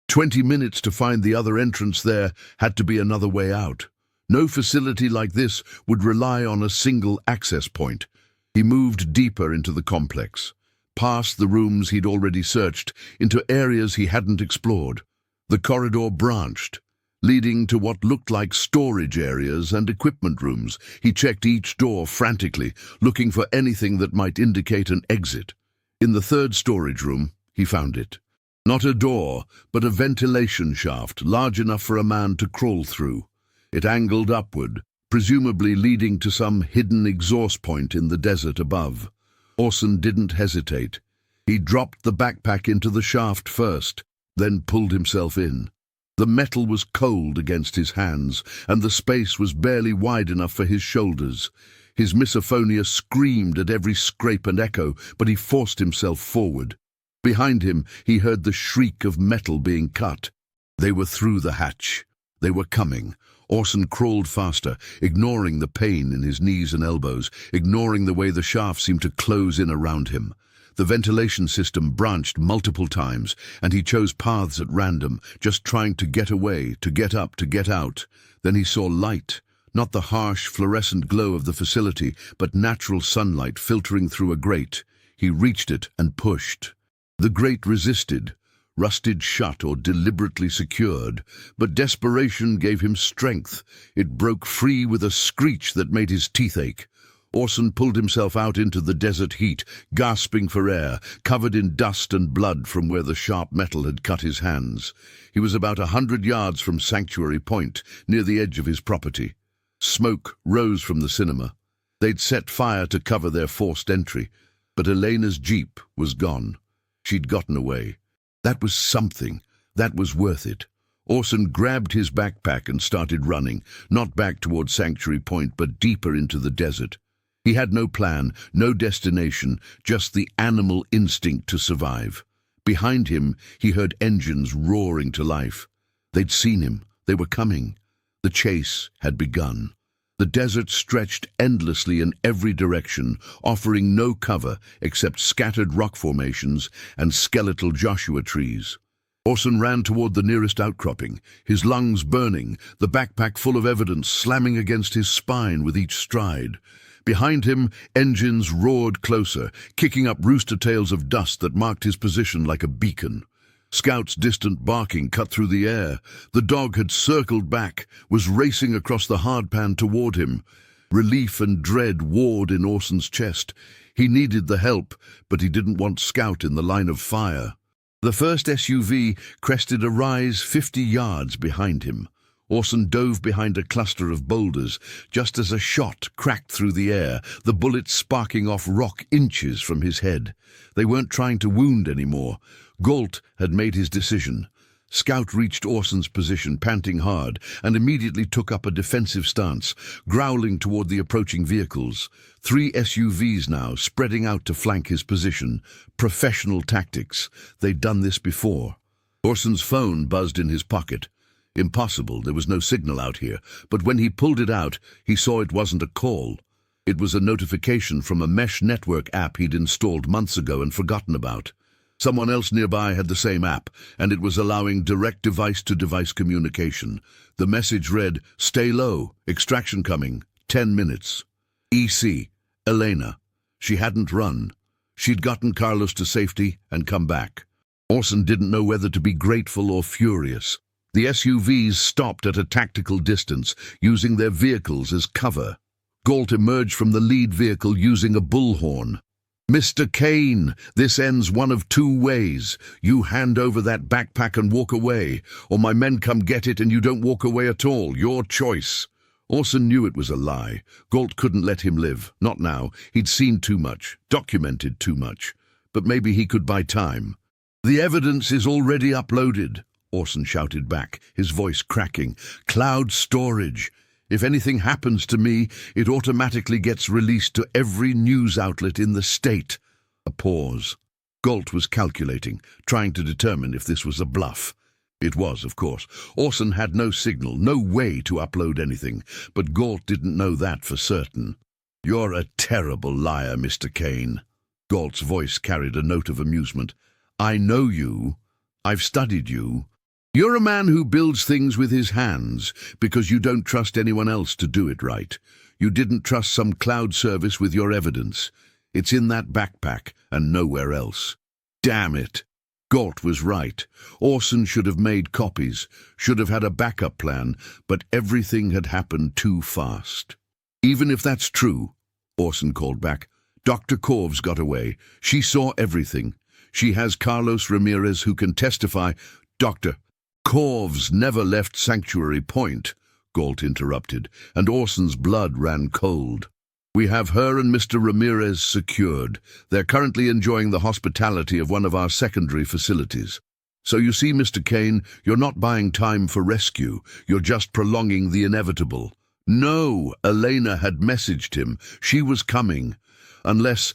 20 minutes to find the other entrance. There had to be another way out. No facility like this would rely on a single access point. He moved deeper into the complex, past the rooms he'd already searched, into areas he hadn't explored. The corridor branched, leading to what looked like storage areas and equipment rooms. He checked each door frantically, looking for anything that might indicate an exit. In the third storage room, he found it. Not a door, but a ventilation shaft large enough for a man to crawl through. It angled upward, presumably leading to some hidden exhaust point in the desert above. Orson didn't hesitate. He dropped the backpack into the shaft first, then pulled himself in. The metal was cold against his hands, and the space was barely wide enough for his shoulders. His misophonia screamed at every scrape and echo, but he forced himself forward. Behind him, he heard the shriek of metal being cut. They were through the hatch. They were coming. Orson crawled faster, ignoring the pain in his knees and elbows, ignoring the way the shaft seemed to close in around him. The ventilation system branched multiple times, and he chose paths at random, just trying to get away, to get up, to get out. Then he saw light, not the harsh, fluorescent glow of the facility, but natural sunlight filtering through a grate. He reached it and pushed. The grate resisted, rusted shut or deliberately secured, but desperation gave him strength. It broke free with a screech that made his teeth ache. Orson pulled himself out into the desert heat, gasping for air, covered in dust and blood from where the sharp metal had cut his hands. He was about 100 yards from Sanctuary Point, near the edge of his property. Smoke rose from the cinema. They'd set fire to cover their forced entry, but Elena's jeep was gone. She'd gotten away. That was something. That was worth it. Orson grabbed his backpack and started running, not back toward Sanctuary Point, but deeper into the desert. He had no plan, no destination, just the animal instinct to survive. Behind him, he heard engines roaring to life. They'd seen him. They were coming. The chase had begun. The desert stretched endlessly in every direction, offering no cover except scattered rock formations and skeletal Joshua trees. Orson ran toward the nearest outcropping, his lungs burning, the backpack full of evidence slamming against his spine with each stride. Behind him, engines roared closer, kicking up rooster tails of dust that marked his position like a beacon. Scout's distant barking cut through the air. The dog had circled back, was racing across the hardpan toward him. Relief and dread warred in Orson's chest. He needed the help, but he didn't want Scout in the line of fire. The first SUV crested a rise 50 yards behind him. Orson dove behind a cluster of boulders, just as a shot cracked through the air, the bullet sparking off rock inches from his head. They weren't trying to wound anymore. Galt had made his decision. Scout reached Orson's position, panting hard, and immediately took up a defensive stance, growling toward the approaching vehicles. 3 SUVs now, spreading out to flank his position. Professional tactics. They'd done this before. Orson's phone buzzed in his pocket. Impossible, there was no signal out here, but when he pulled it out, he saw it wasn't a call. It was a notification from a mesh network app he'd installed months ago and forgotten about. Someone else nearby had the same app, and it was allowing direct device-to-device communication. The message read, "Stay low, extraction coming, 10 minutes. EC, Elena." She hadn't run. She'd gotten Carlos to safety and come back. Orson didn't know whether to be grateful or furious. The SUVs stopped at a tactical distance, using their vehicles as cover. Galt emerged from the lead vehicle using a bullhorn. "Mr. Kane, this ends one of 2 ways. You hand over that backpack and walk away, or my men come get it and you don't walk away at all. Your choice." Orson knew it was a lie. Galt couldn't let him live. Not now. He'd seen too much, documented too much. But maybe he could buy time. "The evidence is already uploaded," Orson shouted back, his voice cracking. "Cloud storage. If anything happens to me, it automatically gets released to every news outlet in the state." A pause. Galt was calculating, trying to determine if this was a bluff. It was, of course. Orson had no signal, no way to upload anything, but Galt didn't know that for certain. "You're a terrible liar, Mr. Kane." Galt's voice carried a note of amusement. "I know you. I've studied you. You're a man who builds things with his hands because you don't trust anyone else to do it right. You didn't trust some cloud service with your evidence. It's in that backpack and nowhere else." Damn it! Galt was right. Orson should have made copies, should have had a backup plan, but everything had happened too fast. "Even if that's true," Orson called back, "Dr. Corv's got away. She saw everything. She has Carlos Ramirez who can testify." "Doctor, Corv's never left Sanctuary Point," Galt interrupted, and Orson's blood ran cold. "We have her and Mr. Ramirez secured. They're currently enjoying the hospitality of one of our secondary facilities. So you see, Mr. Kane, you're not buying time for rescue. You're just prolonging the inevitable." No, Elena had messaged him. She was coming. Unless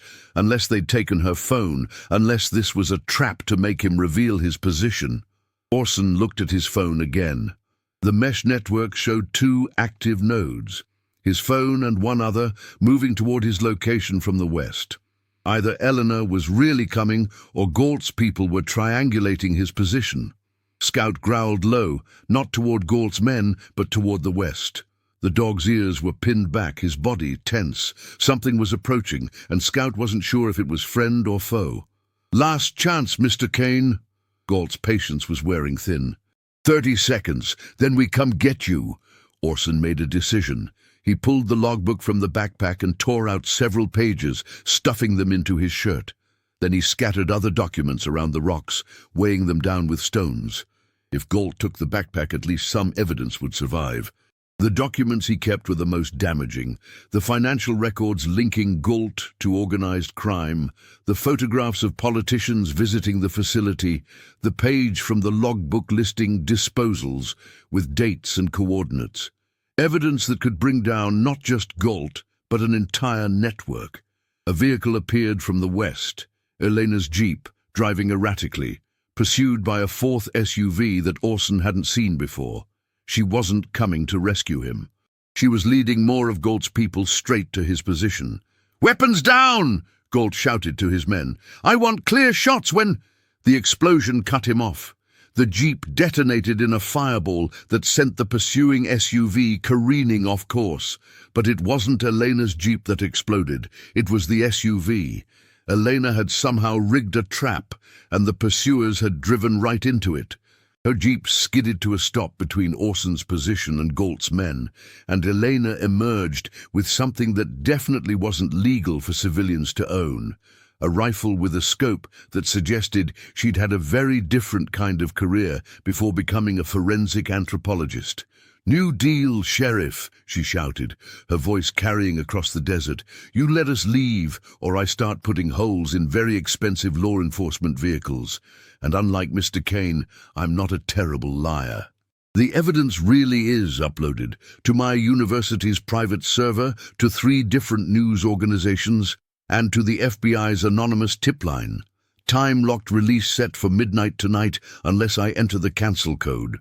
they'd taken her phone, unless this was a trap to make him reveal his position. Orson looked at his phone again. The mesh network showed 2 active nodes, his phone and one other moving toward his location from the west. Either Elena was really coming or Galt's people were triangulating his position. Scout growled low, not toward Galt's men, but toward the west. The dog's ears were pinned back, his body tense. Something was approaching, and Scout wasn't sure if it was friend or foe. "Last chance, Mr. Kane." Galt's patience was wearing thin. 30 seconds, then we come get you. Orson made a decision. He pulled the logbook from the backpack and tore out several pages, stuffing them into his shirt. Then he scattered other documents around the rocks, weighing them down with stones. If Galt took the backpack, at least some evidence would survive. The documents he kept were the most damaging. The financial records linking Galt to organized crime, the photographs of politicians visiting the facility, the page from the logbook listing disposals with dates and coordinates. Evidence that could bring down not just Galt, but an entire network. A vehicle appeared from the west, Elena's Jeep, driving erratically, pursued by a fourth SUV that Orson hadn't seen before. She wasn't coming to rescue him. She was leading more of Galt's people straight to his position. "Weapons down!" Galt shouted to his men. "I want clear shots when—" The explosion cut him off. The Jeep detonated in a fireball that sent the pursuing SUV careening off course. But it wasn't Elena's Jeep that exploded. It was the SUV. Elena had somehow rigged a trap, and the pursuers had driven right into it. Her Jeep skidded to a stop between Orson's position and Galt's men, and Elena emerged with something that definitely wasn't legal for civilians to own. A rifle with a scope that suggested she'd had a very different kind of career before becoming a forensic anthropologist. "New deal, Sheriff," she shouted, her voice carrying across the desert. "You let us leave, or I start putting holes in very expensive law enforcement vehicles. And unlike Mr. Kane, I'm not a terrible liar." The evidence really is uploaded to my university's private server, to 3 different news organizations, and to the FBI's anonymous tip line. Time-locked release set for midnight tonight unless I enter the cancel code.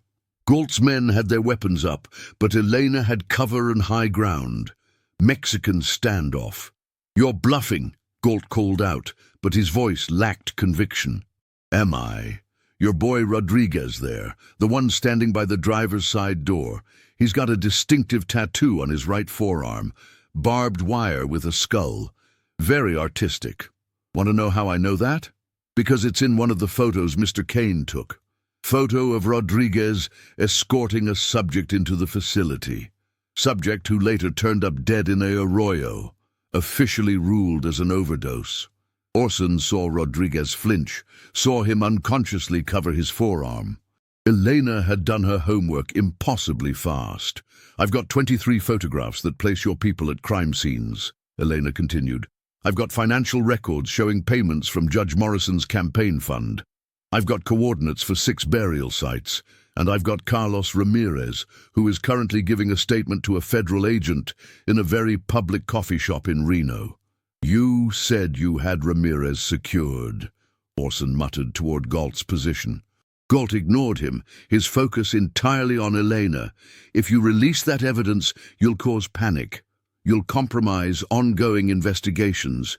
Galt's men had their weapons up, but Elena had cover and high ground. Mexican standoff. "You're bluffing," Galt called out, but his voice lacked conviction. "Am I? Your boy Rodriguez there, the one standing by the driver's side door. He's got a distinctive tattoo on his right forearm, barbed wire with a skull. Very artistic. Want to know how I know that? Because it's in one of the photos Mr. Kane took. Photo of Rodriguez escorting a subject into the facility. Subject who later turned up dead in a arroyo, officially ruled as an overdose. Orson saw Rodriguez flinch, saw him unconsciously cover his forearm. Elena had done her homework impossibly fast. "I've got 23 photographs that place your people at crime scenes," Elena continued. "I've got financial records showing payments from Judge Morrison's campaign fund. I've got coordinates for 6 burial sites, and I've got Carlos Ramirez, who is currently giving a statement to a federal agent in a very public coffee shop in Reno." "You said you had Ramirez secured," Orson muttered toward Galt's position. Galt ignored him, his focus entirely on Elena. "If you release that evidence, you'll cause panic. You'll compromise ongoing investigations.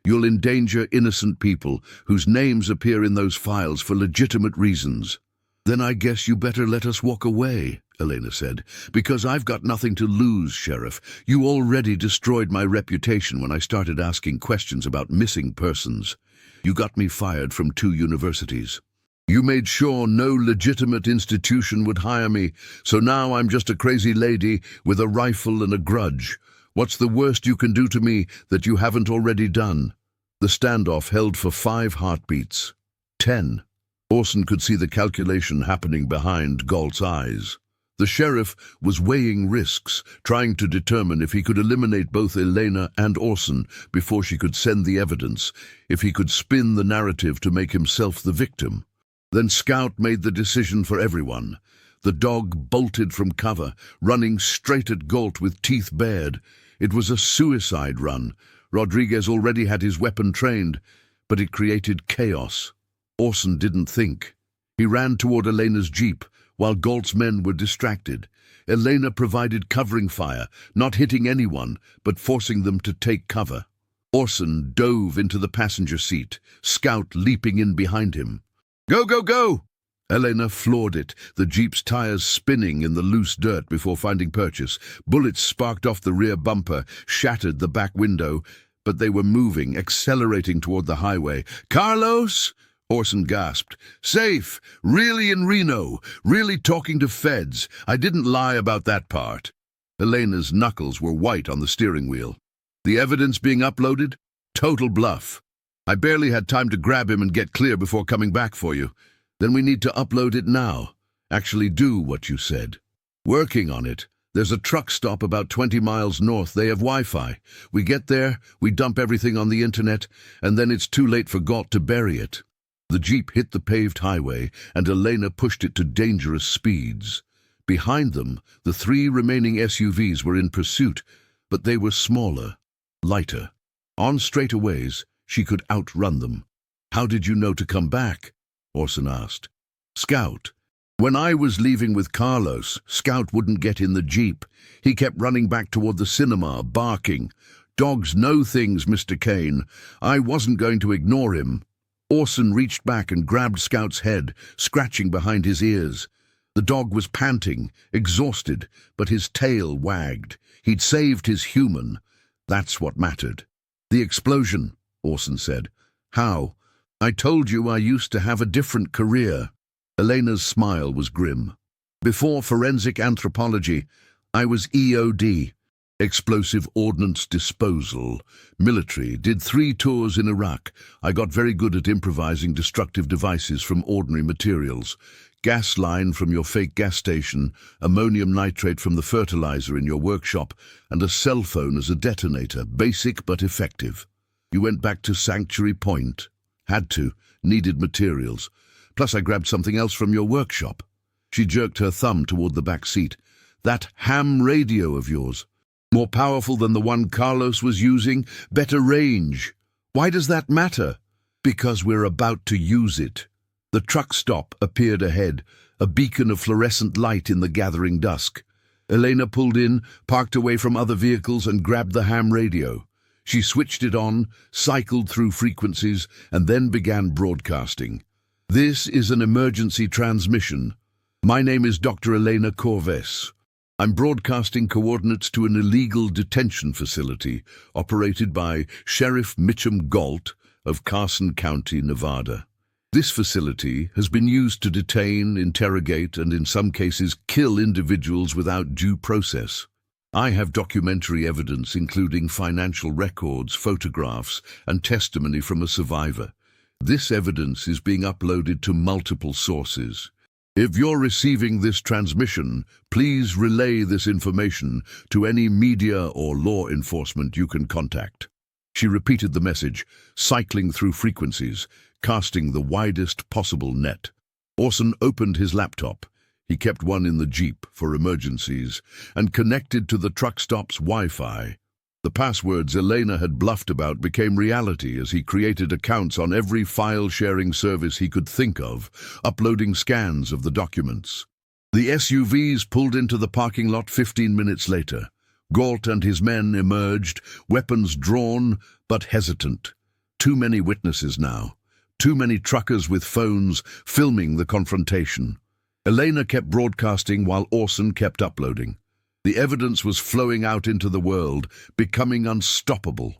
You'll endanger innocent people whose names appear in those files for legitimate reasons." "Then I guess you better let us walk away," Elena said, "because I've got nothing to lose, Sheriff. You already destroyed my reputation when I started asking questions about missing persons. You got me fired from 2 universities. You made sure no legitimate institution would hire me, so now I'm just a crazy lady with a rifle and a grudge. What's the worst you can do to me that you haven't already done?" The standoff held for 5 heartbeats. 10. Orson could see the calculation happening behind Galt's eyes. The sheriff was weighing risks, trying to determine if he could eliminate both Elena and Orson before she could send the evidence, if he could spin the narrative to make himself the victim. Then Scout made the decision for everyone. The dog bolted from cover, running straight at Galt with teeth bared. It was a suicide run. Rodriguez already had his weapon trained, but it created chaos. Orson didn't think. He ran toward Elena's Jeep, while Galt's men were distracted. Elena provided covering fire, not hitting anyone, but forcing them to take cover. Orson dove into the passenger seat, Scout leaping in behind him. "Go, go, go!" Elena floored it, the Jeep's tires spinning in the loose dirt before finding purchase. Bullets sparked off the rear bumper, shattered the back window, but they were moving, accelerating toward the highway. "Carlos!" Orson gasped. Safe! Really in Reno! Really talking to feds! I didn't lie about that part. Elena's knuckles were white on the steering wheel. The evidence being uploaded? Total bluff. I barely had time to grab him and get clear before coming back for you. Then we need to upload it now. Actually do what you said. Working on it. There's a truck stop about 20 miles north. They have Wi-Fi. We get there, we dump everything on the internet, and then it's too late for Galt to bury it. The Jeep hit the paved highway, and Elena pushed it to dangerous speeds. Behind them, the 3 remaining SUVs were in pursuit, but they were smaller, lighter. On straightaways, she could outrun them. How did you know to come back? Orson asked. Scout. When I was leaving with Carlos, Scout wouldn't get in the Jeep. He kept running back toward the cinema, barking. Dogs know things, Mr. Kane. I wasn't going to ignore him. Orson reached back and grabbed Scout's head, scratching behind his ears. The dog was panting, exhausted, but his tail wagged. He'd saved his human. That's what mattered. The explosion, Orson said. How? I told you I used to have a different career. Elena's smile was grim. Before forensic anthropology, I was EOD, Explosive Ordnance Disposal, military, did 3 tours in Iraq. I got very good at improvising destructive devices from ordinary materials. Gas line from your fake gas station, ammonium nitrate from the fertilizer in your workshop, and a cell phone as a detonator, basic but effective. You went back to Sanctuary Point. Had to, needed materials. Plus I grabbed something else from your workshop. She jerked her thumb toward the back seat. That ham radio of yours. More powerful than the one Carlos was using, better range. Why does that matter? Because we're about to use it. The truck stop appeared ahead, a beacon of fluorescent light in the gathering dusk. Elena pulled in, parked away from other vehicles, and grabbed the ham radio. She switched it on, cycled through frequencies, and then began broadcasting. This is an emergency transmission. My name is Dr. Elena Corvès. I'm broadcasting coordinates to an illegal detention facility operated by Sheriff Mitchum Galt of Carson County, Nevada. This facility has been used to detain, interrogate, and in some cases kill individuals without due process. I have documentary evidence including financial records, photographs, and testimony from a survivor. This evidence is being uploaded to multiple sources. If you're receiving this transmission, please relay this information to any media or law enforcement you can contact. She repeated the message, cycling through frequencies, casting the widest possible net. Orson opened his laptop. He kept one in the Jeep for emergencies and connected to the truck stop's Wi-Fi. The passwords Elena had bluffed about became reality as he created accounts on every file-sharing service he could think of, uploading scans of the documents. The SUVs pulled into the parking lot 15 minutes later. Galt and his men emerged, weapons drawn but hesitant. Too many witnesses now. Too many truckers with phones filming the confrontation. Elena kept broadcasting while Orson kept uploading. The evidence was flowing out into the world, becoming unstoppable.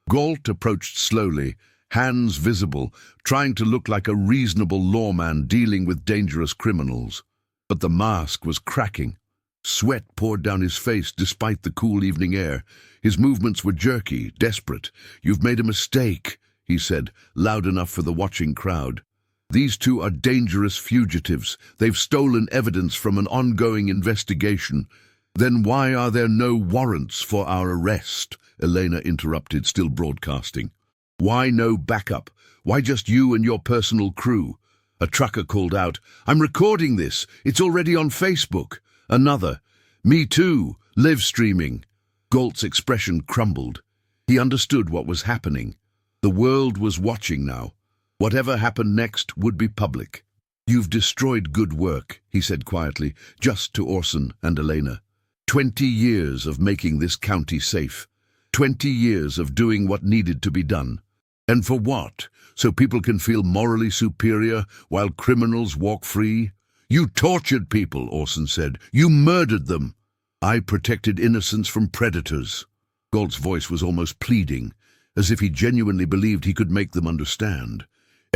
Galt approached slowly, hands visible, trying to look like a reasonable lawman dealing with dangerous criminals. But the mask was cracking. Sweat poured down his face despite the cool evening air. His movements were jerky, desperate. "You've made a mistake," he said, loud enough for the watching crowd. "These 2 are dangerous fugitives. They've stolen evidence from an ongoing investigation." "Then why are there no warrants for our arrest?" Elena interrupted, still broadcasting. "Why no backup? Why just you and your personal crew?" A trucker called out, "I'm recording this. It's already on Facebook." Another, "Me too, live streaming." Galt's expression crumbled. He understood what was happening. The world was watching now. Whatever happened next would be public. "You've destroyed good work," he said quietly, just to Orson and Elena. 20 years of making this county safe. 20 years of doing what needed to be done. And for what? So people can feel morally superior while criminals walk free? "You tortured people," Orson said. "You murdered them." "I protected innocents from predators." Galt's voice was almost pleading, as if he genuinely believed he could make them understand.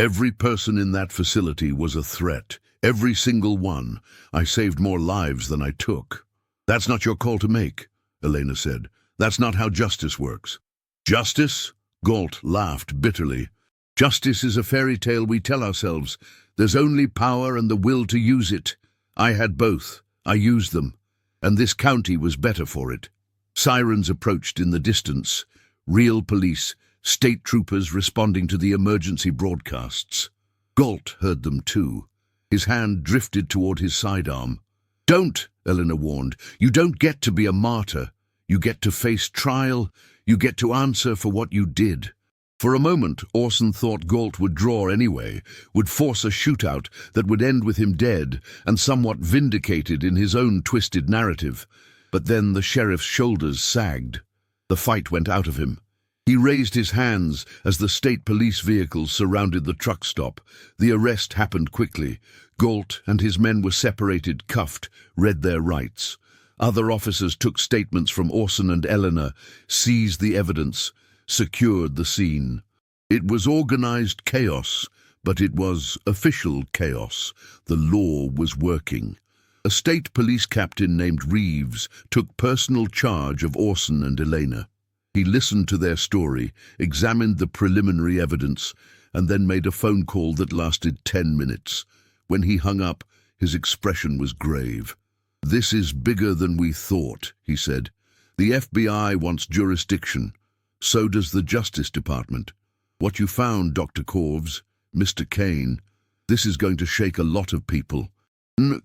Every person in that facility was a threat. Every single one. I saved more lives than I took. That's not your call to make, Elena said. That's not how justice works. Justice? Galt laughed bitterly. Justice is a fairy tale we tell ourselves. There's only power and the will to use it. I had both. I used them. And this county was better for it. Sirens approached in the distance. Real police, state troopers responding to the emergency broadcasts. Galt heard them too. His hand drifted toward his sidearm. Don't, Elena warned. You don't get to be a martyr. You get to face trial. You get to answer for what you did. For a moment, Orson thought Galt would draw anyway, would force a shootout that would end with him dead and somewhat vindicated in his own twisted narrative. But then the sheriff's shoulders sagged. The fight went out of him. He raised his hands as the state police vehicles surrounded the truck stop. The arrest happened quickly. Galt and his men were separated, cuffed, read their rights. Other officers took statements from Orson and Elena, seized the evidence, secured the scene. It was organized chaos, but it was official chaos. The law was working. A state police captain named Reeves took personal charge of Orson and Elena. He listened to their story, examined the preliminary evidence, and then made a phone call that lasted 10 minutes. When he hung up, his expression was grave. "This is bigger than we thought," he said. "The FBI wants jurisdiction. So does the Justice Department. What you found, Dr. Corves, Mr. Kane, this is going to shake a lot of people."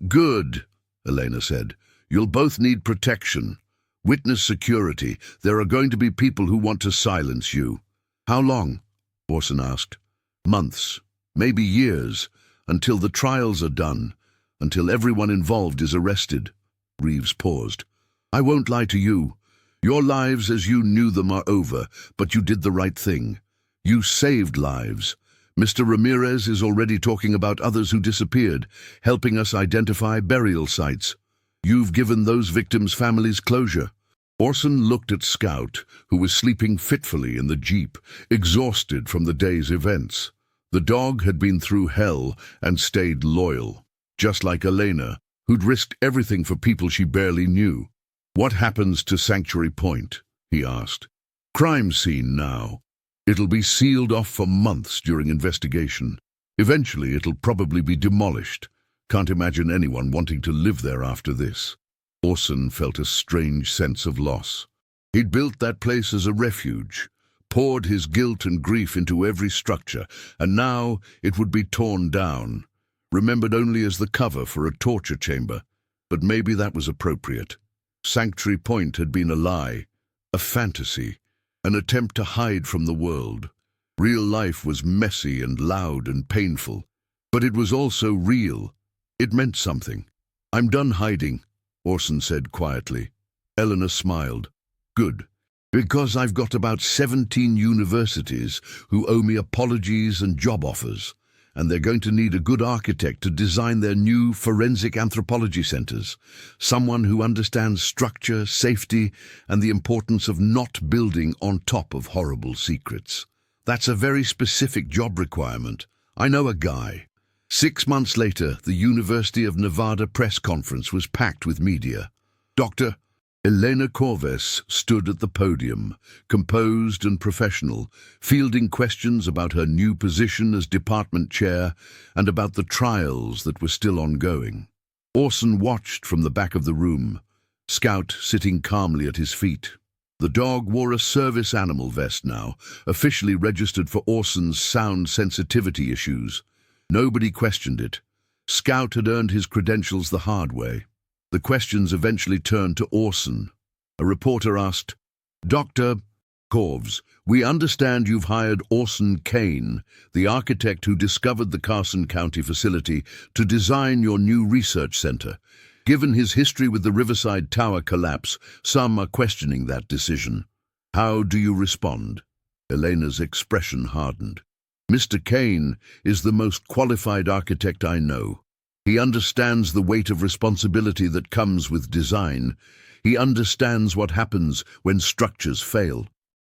"Good," Elena said. "You'll both need protection. Witness security. There are going to be people who want to silence you." "How long?" Orson asked. "Months, maybe years, until the trials are done, until everyone involved is arrested." Reeves paused. "I won't lie to you. Your lives as you knew them are over, but you did the right thing. You saved lives. Mr. Ramirez is already talking about others who disappeared, helping us identify burial sites. You've given those victims' families closure." Orson looked at Scout, who was sleeping fitfully in the jeep, exhausted from the day's events. The dog had been through hell and stayed loyal, just like Elena, who'd risked everything for people she barely knew. "What happens to Sanctuary Point?" he asked. "Crime scene now. It'll be sealed off for months during investigation. Eventually it'll probably be demolished. Can't imagine anyone wanting to live there after this." Orson felt a strange sense of loss. He'd built that place as a refuge, poured his guilt and grief into every structure, and now it would be torn down, remembered only as the cover for a torture chamber. But maybe that was appropriate. Sanctuary Point had been a lie, a fantasy, an attempt to hide from the world. Real life was messy and loud and painful, but it was also real. It meant something. "I'm done hiding," Orson said quietly. Elena smiled. "Good, because I've got about 17 universities who owe me apologies and job offers, and they're going to need a good architect to design their new forensic anthropology centers, someone who understands structure, safety, and the importance of not building on top of horrible secrets. That's a very specific job requirement. I know a guy." 6 months later, the University of Nevada press conference was packed with media. Dr. Elena Corves stood at the podium, composed and professional, fielding questions about her new position as department chair and about the trials that were still ongoing. Orson watched from the back of the room, Scout sitting calmly at his feet. The dog wore a service animal vest now, officially registered for Orson's sound sensitivity issues. Nobody questioned it. Scout had earned his credentials the hard way. The questions eventually turned to Orson. A reporter asked, "Dr. Corves, we understand you've hired Orson Kane, the architect who discovered the Carson County facility, to design your new research center. Given his history with the Riverside Tower collapse, some are questioning that decision. How do you respond?" Elena's expression hardened. "Mr. Kane is the most qualified architect I know. He understands the weight of responsibility that comes with design. He understands what happens when structures fail.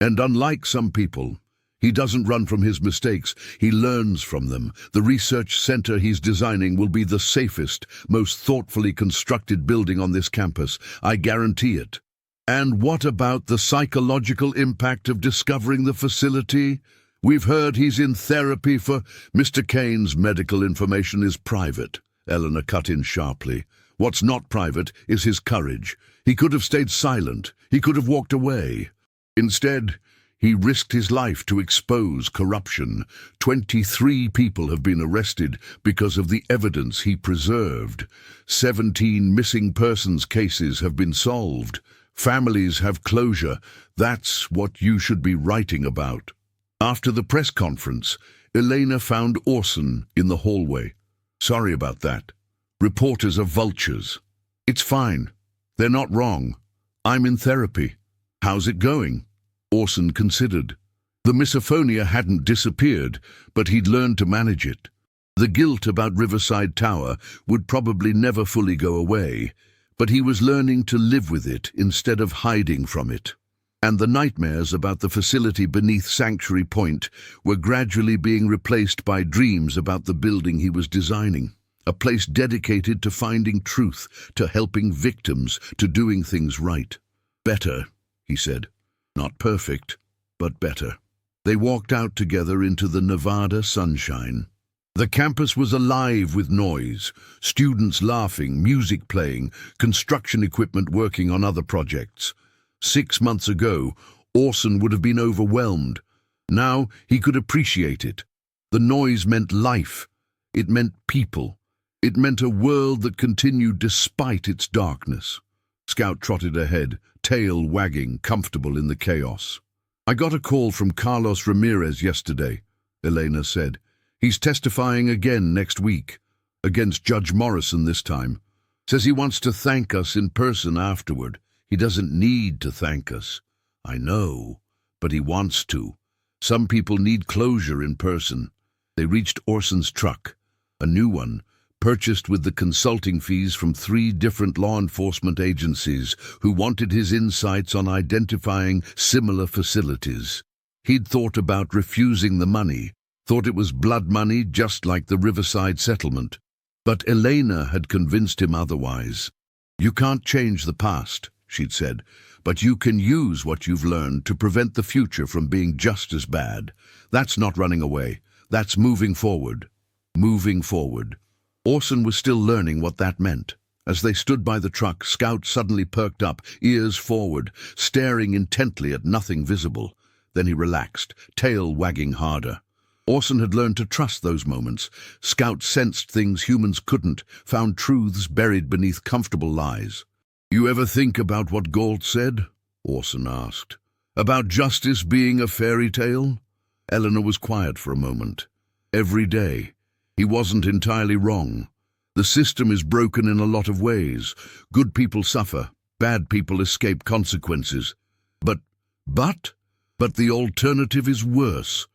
And unlike some people, He doesn't run from his mistakes, he learns from them. The research center he's designing will be the safest, most thoughtfully constructed building on this campus. I guarantee it. And what about the psychological impact of discovering the facility? We've heard he's in therapy for... Mr. Kane's medical information is private, Eleanor cut in sharply. What's not private is his courage. He could have stayed silent. He could have walked away. Instead, he risked his life to expose corruption. 23 people have been arrested because of the evidence he preserved. 17 missing persons cases have been solved. Families have closure. That's what you should be writing about. After the press conference, Elena found Orson in the hallway. Sorry about that. Reporters are vultures. It's fine. They're not wrong. I'm in therapy. How's it going? Orson considered. The misophonia hadn't disappeared, but he'd learned to manage it. The guilt about Riverside Tower would probably never fully go away, but he was learning to live with it instead of hiding from it. And the nightmares about the facility beneath Sanctuary Point were gradually being replaced by dreams about the building he was designing. A place dedicated to finding truth, to helping victims, to doing things right. Better, he said. Not perfect, but better. They walked out together into the Nevada sunshine. The campus was alive with noise, students laughing, music playing, construction equipment working on other projects. 6 months ago, Orson would have been overwhelmed. Now he could appreciate it. The noise meant life. It meant people. It meant a world that continued despite its darkness. Scout trotted ahead, tail wagging, comfortable in the chaos. I got a call from Carlos Ramirez yesterday, Elena said. He's testifying again next week, against Judge Morrison this time. Says he wants to thank us in person afterward. He doesn't need to thank us. I know, but he wants to. Some people need closure in person. They reached Orson's truck, a new one, purchased with the consulting fees from 3 different law enforcement agencies who wanted his insights on identifying similar facilities. He'd thought about refusing the money, thought it was blood money just like the Riverside settlement. But Elena had convinced him otherwise. You can't change the past, she'd said, but you can use what you've learned to prevent the future from being just as bad. That's not running away. That's moving forward. Moving forward. Orson was still learning what that meant. As they stood by the truck, Scout suddenly perked up, ears forward, staring intently at nothing visible. Then he relaxed, tail wagging harder. Orson had learned to trust those moments. Scout sensed things humans couldn't, found truths buried beneath comfortable lies. You ever think about what Galt said? Orson asked. About justice being a fairy tale? Eleanor was quiet for a moment. Every day. He wasn't entirely wrong. The system is broken in a lot of ways. Good people suffer. Bad people escape consequences. But the alternative is worse.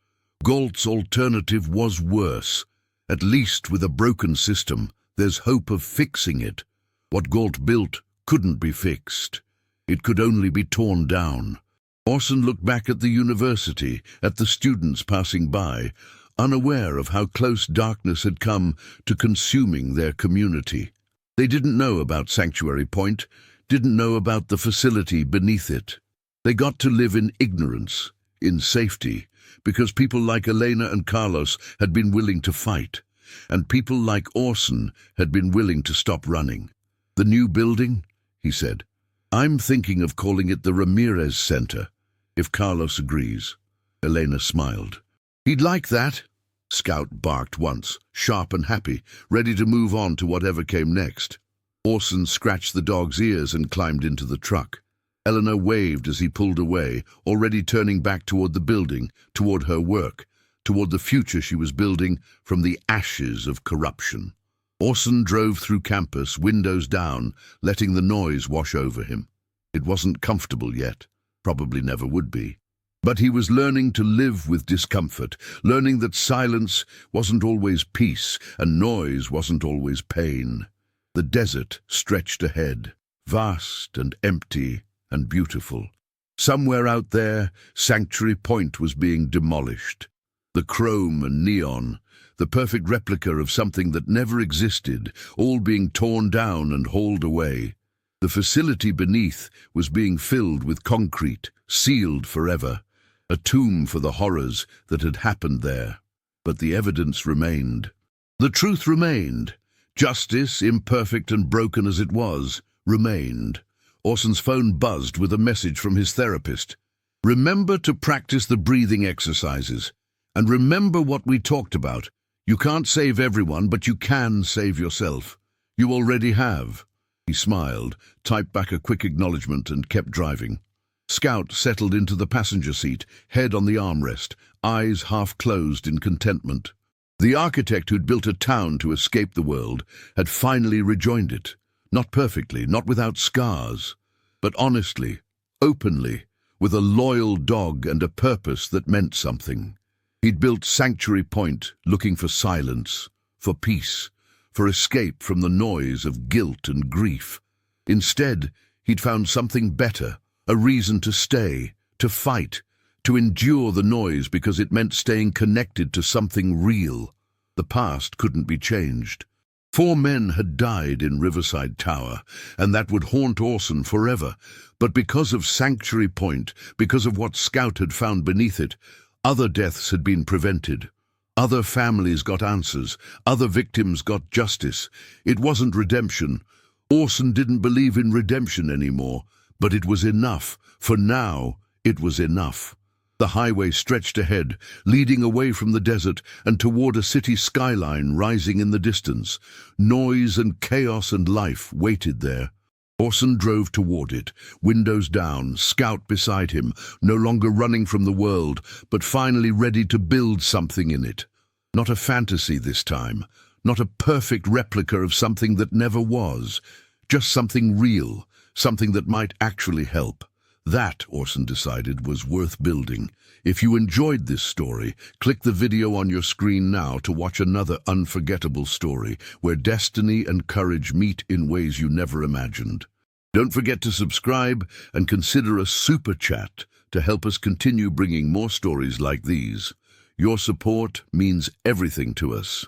Galt's alternative was worse. At least with a broken system, there's hope of fixing it. What Galt built couldn't be fixed. It could only be torn down. Orson looked back at the university, at the students passing by, unaware of how close darkness had come to consuming their community. They didn't know about Sanctuary Point, didn't know about the facility beneath it. They got to live in ignorance, in safety, because people like Elena and Carlos had been willing to fight, and people like Orson had been willing to stop running. The new building, he said. I'm thinking of calling it the Ramirez Center, if Carlos agrees. Elena smiled. He'd like that. Scout barked once, sharp and happy, ready to move on to whatever came next. Orson scratched the dog's ears and climbed into the truck. Eleanor waved as he pulled away, already turning back toward the building, toward her work, toward the future she was building from the ashes of corruption. Orson drove through campus, windows down, letting the noise wash over him. It wasn't comfortable yet, probably never would be. But he was learning to live with discomfort, learning that silence wasn't always peace and noise wasn't always pain. The desert stretched ahead, vast and empty and beautiful. Somewhere out there, Sanctuary Point was being demolished. The chrome and neon, the perfect replica of something that never existed, all being torn down and hauled away. The facility beneath was being filled with concrete, sealed forever, a tomb for the horrors that had happened there. But the evidence remained. The truth remained. Justice, imperfect and broken as it was, remained. Orson's phone buzzed with a message from his therapist. Remember to practice the breathing exercises. And remember what we talked about. You can't save everyone, but you can save yourself. You already have. He smiled, typed back a quick acknowledgement and kept driving. Scout settled into the passenger seat, head on the armrest, eyes half closed in contentment. The architect who'd built a town to escape the world had finally rejoined it. Not perfectly, not without scars, but honestly, openly, with a loyal dog and a purpose that meant something. He'd built Sanctuary Point looking for silence, for peace, for escape from the noise of guilt and grief. Instead, he'd found something better, a reason to stay, to fight, to endure the noise because it meant staying connected to something real. The past couldn't be changed. 4 men had died in Riverside Tower, and that would haunt Orson forever. But because of Sanctuary Point, because of what Scout had found beneath it, other deaths had been prevented. Other families got answers. Other victims got justice. It wasn't redemption. Orson didn't believe in redemption anymore, but it was enough. For now, it was enough. The highway stretched ahead, leading away from the desert and toward a city skyline rising in the distance. Noise and chaos and life waited there. Orson drove toward it, windows down, Scout beside him, no longer running from the world, but finally ready to build something in it. Not a fantasy this time, not a perfect replica of something that never was, just something real, something that might actually help. That, Orson decided, was worth building. If you enjoyed this story, click the video on your screen now to watch another unforgettable story where destiny and courage meet in ways you never imagined. Don't forget to subscribe and consider a super chat to help us continue bringing more stories like these. Your support means everything to us.